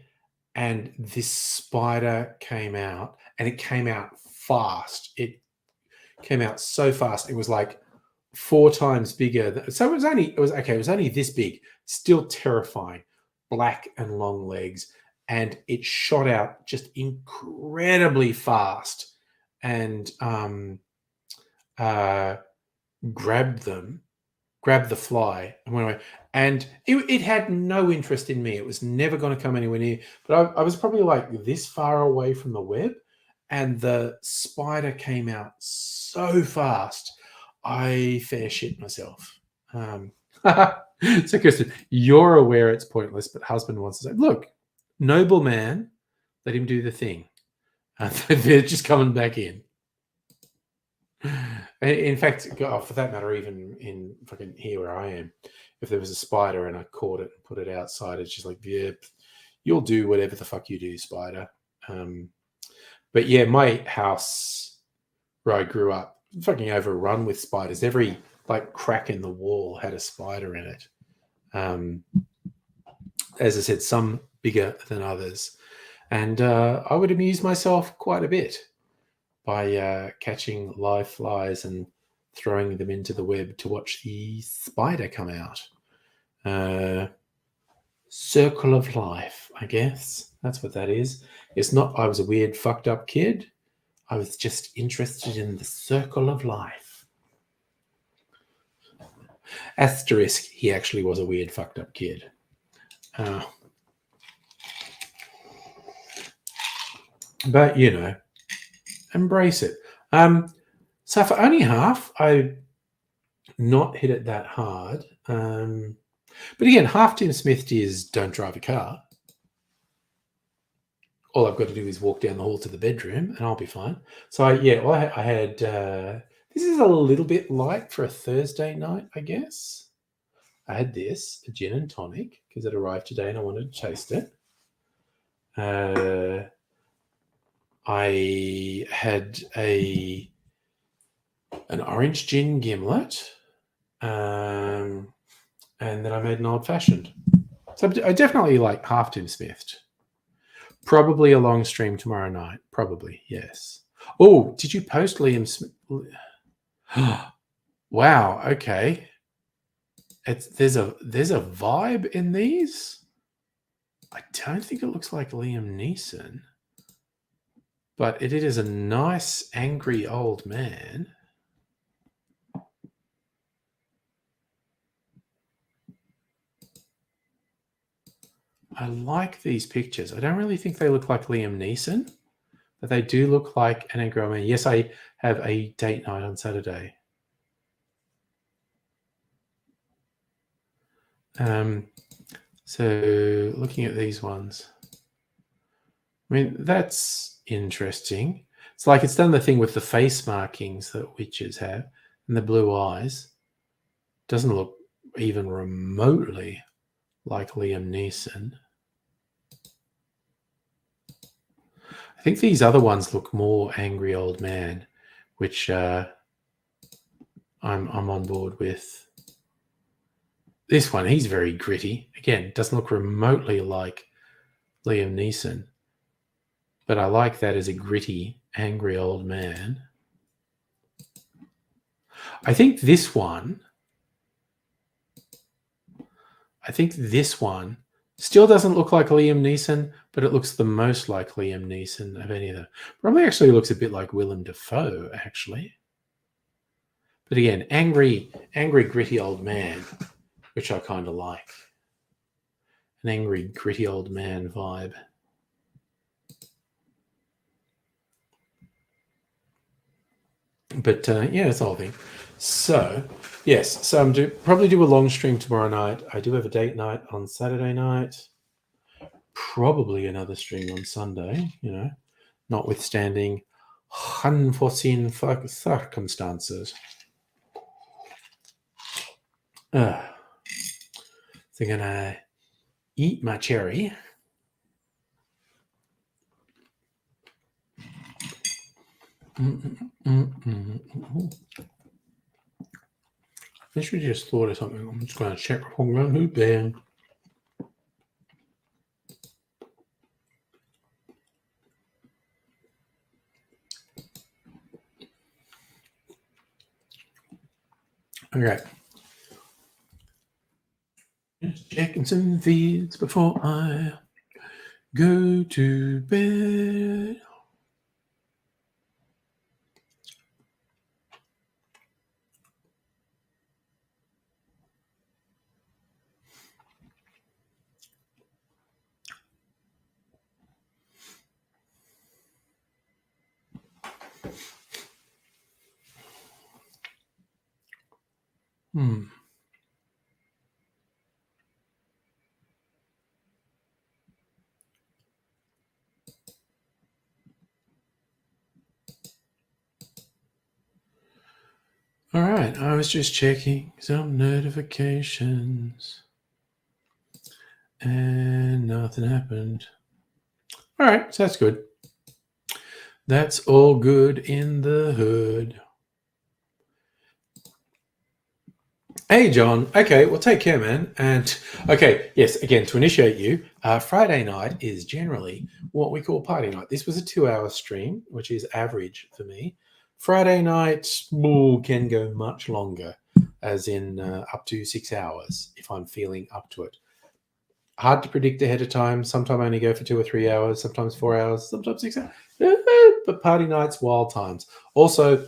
And this spider came out, and it came out fast. It came out so fast. It was like 4 times bigger. So it was only this big, still terrifying, black and long legs. And it shot out just incredibly fast and grabbed the fly and went away. And it had no interest in me. It was never going to come anywhere near. But I was probably like this far away from the web, and the spider came out so fast, I fair shit myself. So, Kirsten, you're aware it's pointless, but husband wants to say, look, noble man, let him do the thing. They're just coming back in. In fact, for that matter, even in fucking here where I am, if there was a spider and I caught it and put it outside, it's just like, yeah, you'll do whatever the fuck you do, spider. But yeah, my house where I grew up, fucking overrun with spiders. Every like crack in the wall had a spider in it. As I said, some bigger than others. And I would amuse myself quite a bit by catching live flies and throwing them into the web to watch the spider come out. Circle of life, I guess. That's what that is. It's not I was a weird, fucked up kid. I was just interested in the circle of life. Asterisk, he actually was a weird, fucked up kid. But, you know, embrace it. So for only half, I not hit it that hard. But again, half Tim Smith is don't drive a car. All I've got to do is walk down the hall to the bedroom and I'll be fine. So I had, this is a little bit light for a Thursday night, I guess. I had this, a gin and tonic, because it arrived today and I wanted to taste it. I had an orange gin gimlet, and then I made an old fashioned. So I definitely like half Tim Smith. Probably a long stream tomorrow night. Probably, yes. Oh, did you post Liam Smith? Wow. Okay. There's a vibe in these. I don't think it looks like Liam Neeson, but it is a nice angry old man. I like these pictures. I don't really think they look like Liam Neeson, but they do look like an angry old man. Yes, I have a date night on Saturday. So looking at these ones, I mean, that's interesting. It's like it's done the thing with the face markings that witches have and the blue eyes. Doesn't look even remotely like Liam Neeson. I think these other ones look more angry old man, which I'm on board with. This one, he's very gritty. Again, doesn't look remotely like Liam Neeson, but I like that as a gritty, angry old man. I think this one still doesn't look like Liam Neeson, but it looks the most like Liam Neeson of any of them. Probably actually looks a bit like Willem Dafoe, actually. But again, angry, gritty old man, which I kind of like. An angry, gritty old man vibe. But yeah, it's the whole thing. So yes, so I'm probably do a long stream tomorrow night. I do have a date night on Saturday night. Probably another stream on Sunday. Notwithstanding unforeseen circumstances. So I'm gonna eat my cherry. I should just thought of something. I'm just going to check who band. Okay. Just checking some feeds before I go to bed. All right, I was just checking some notifications and nothing happened. All right, so that's good. That's all good in the hood. Hey, John. Okay, well, take care, man. And okay, yes, again, to initiate you, Friday night is generally what we call party night. This was a 2-hour stream, which is average for me. Friday night can go much longer, as in up to 6 hours if I'm feeling up to it. Hard to predict ahead of time. Sometimes I only go for 2 or 3 hours, sometimes 4 hours, sometimes 6 hours. But party nights, wild times. Also,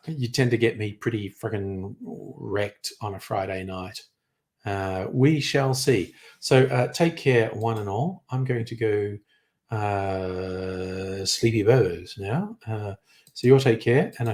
you tend to get me pretty freaking wrecked on a Friday night. We shall see. So take care, one and all. I'm going to go sleepy bows now. So you'll take care, and I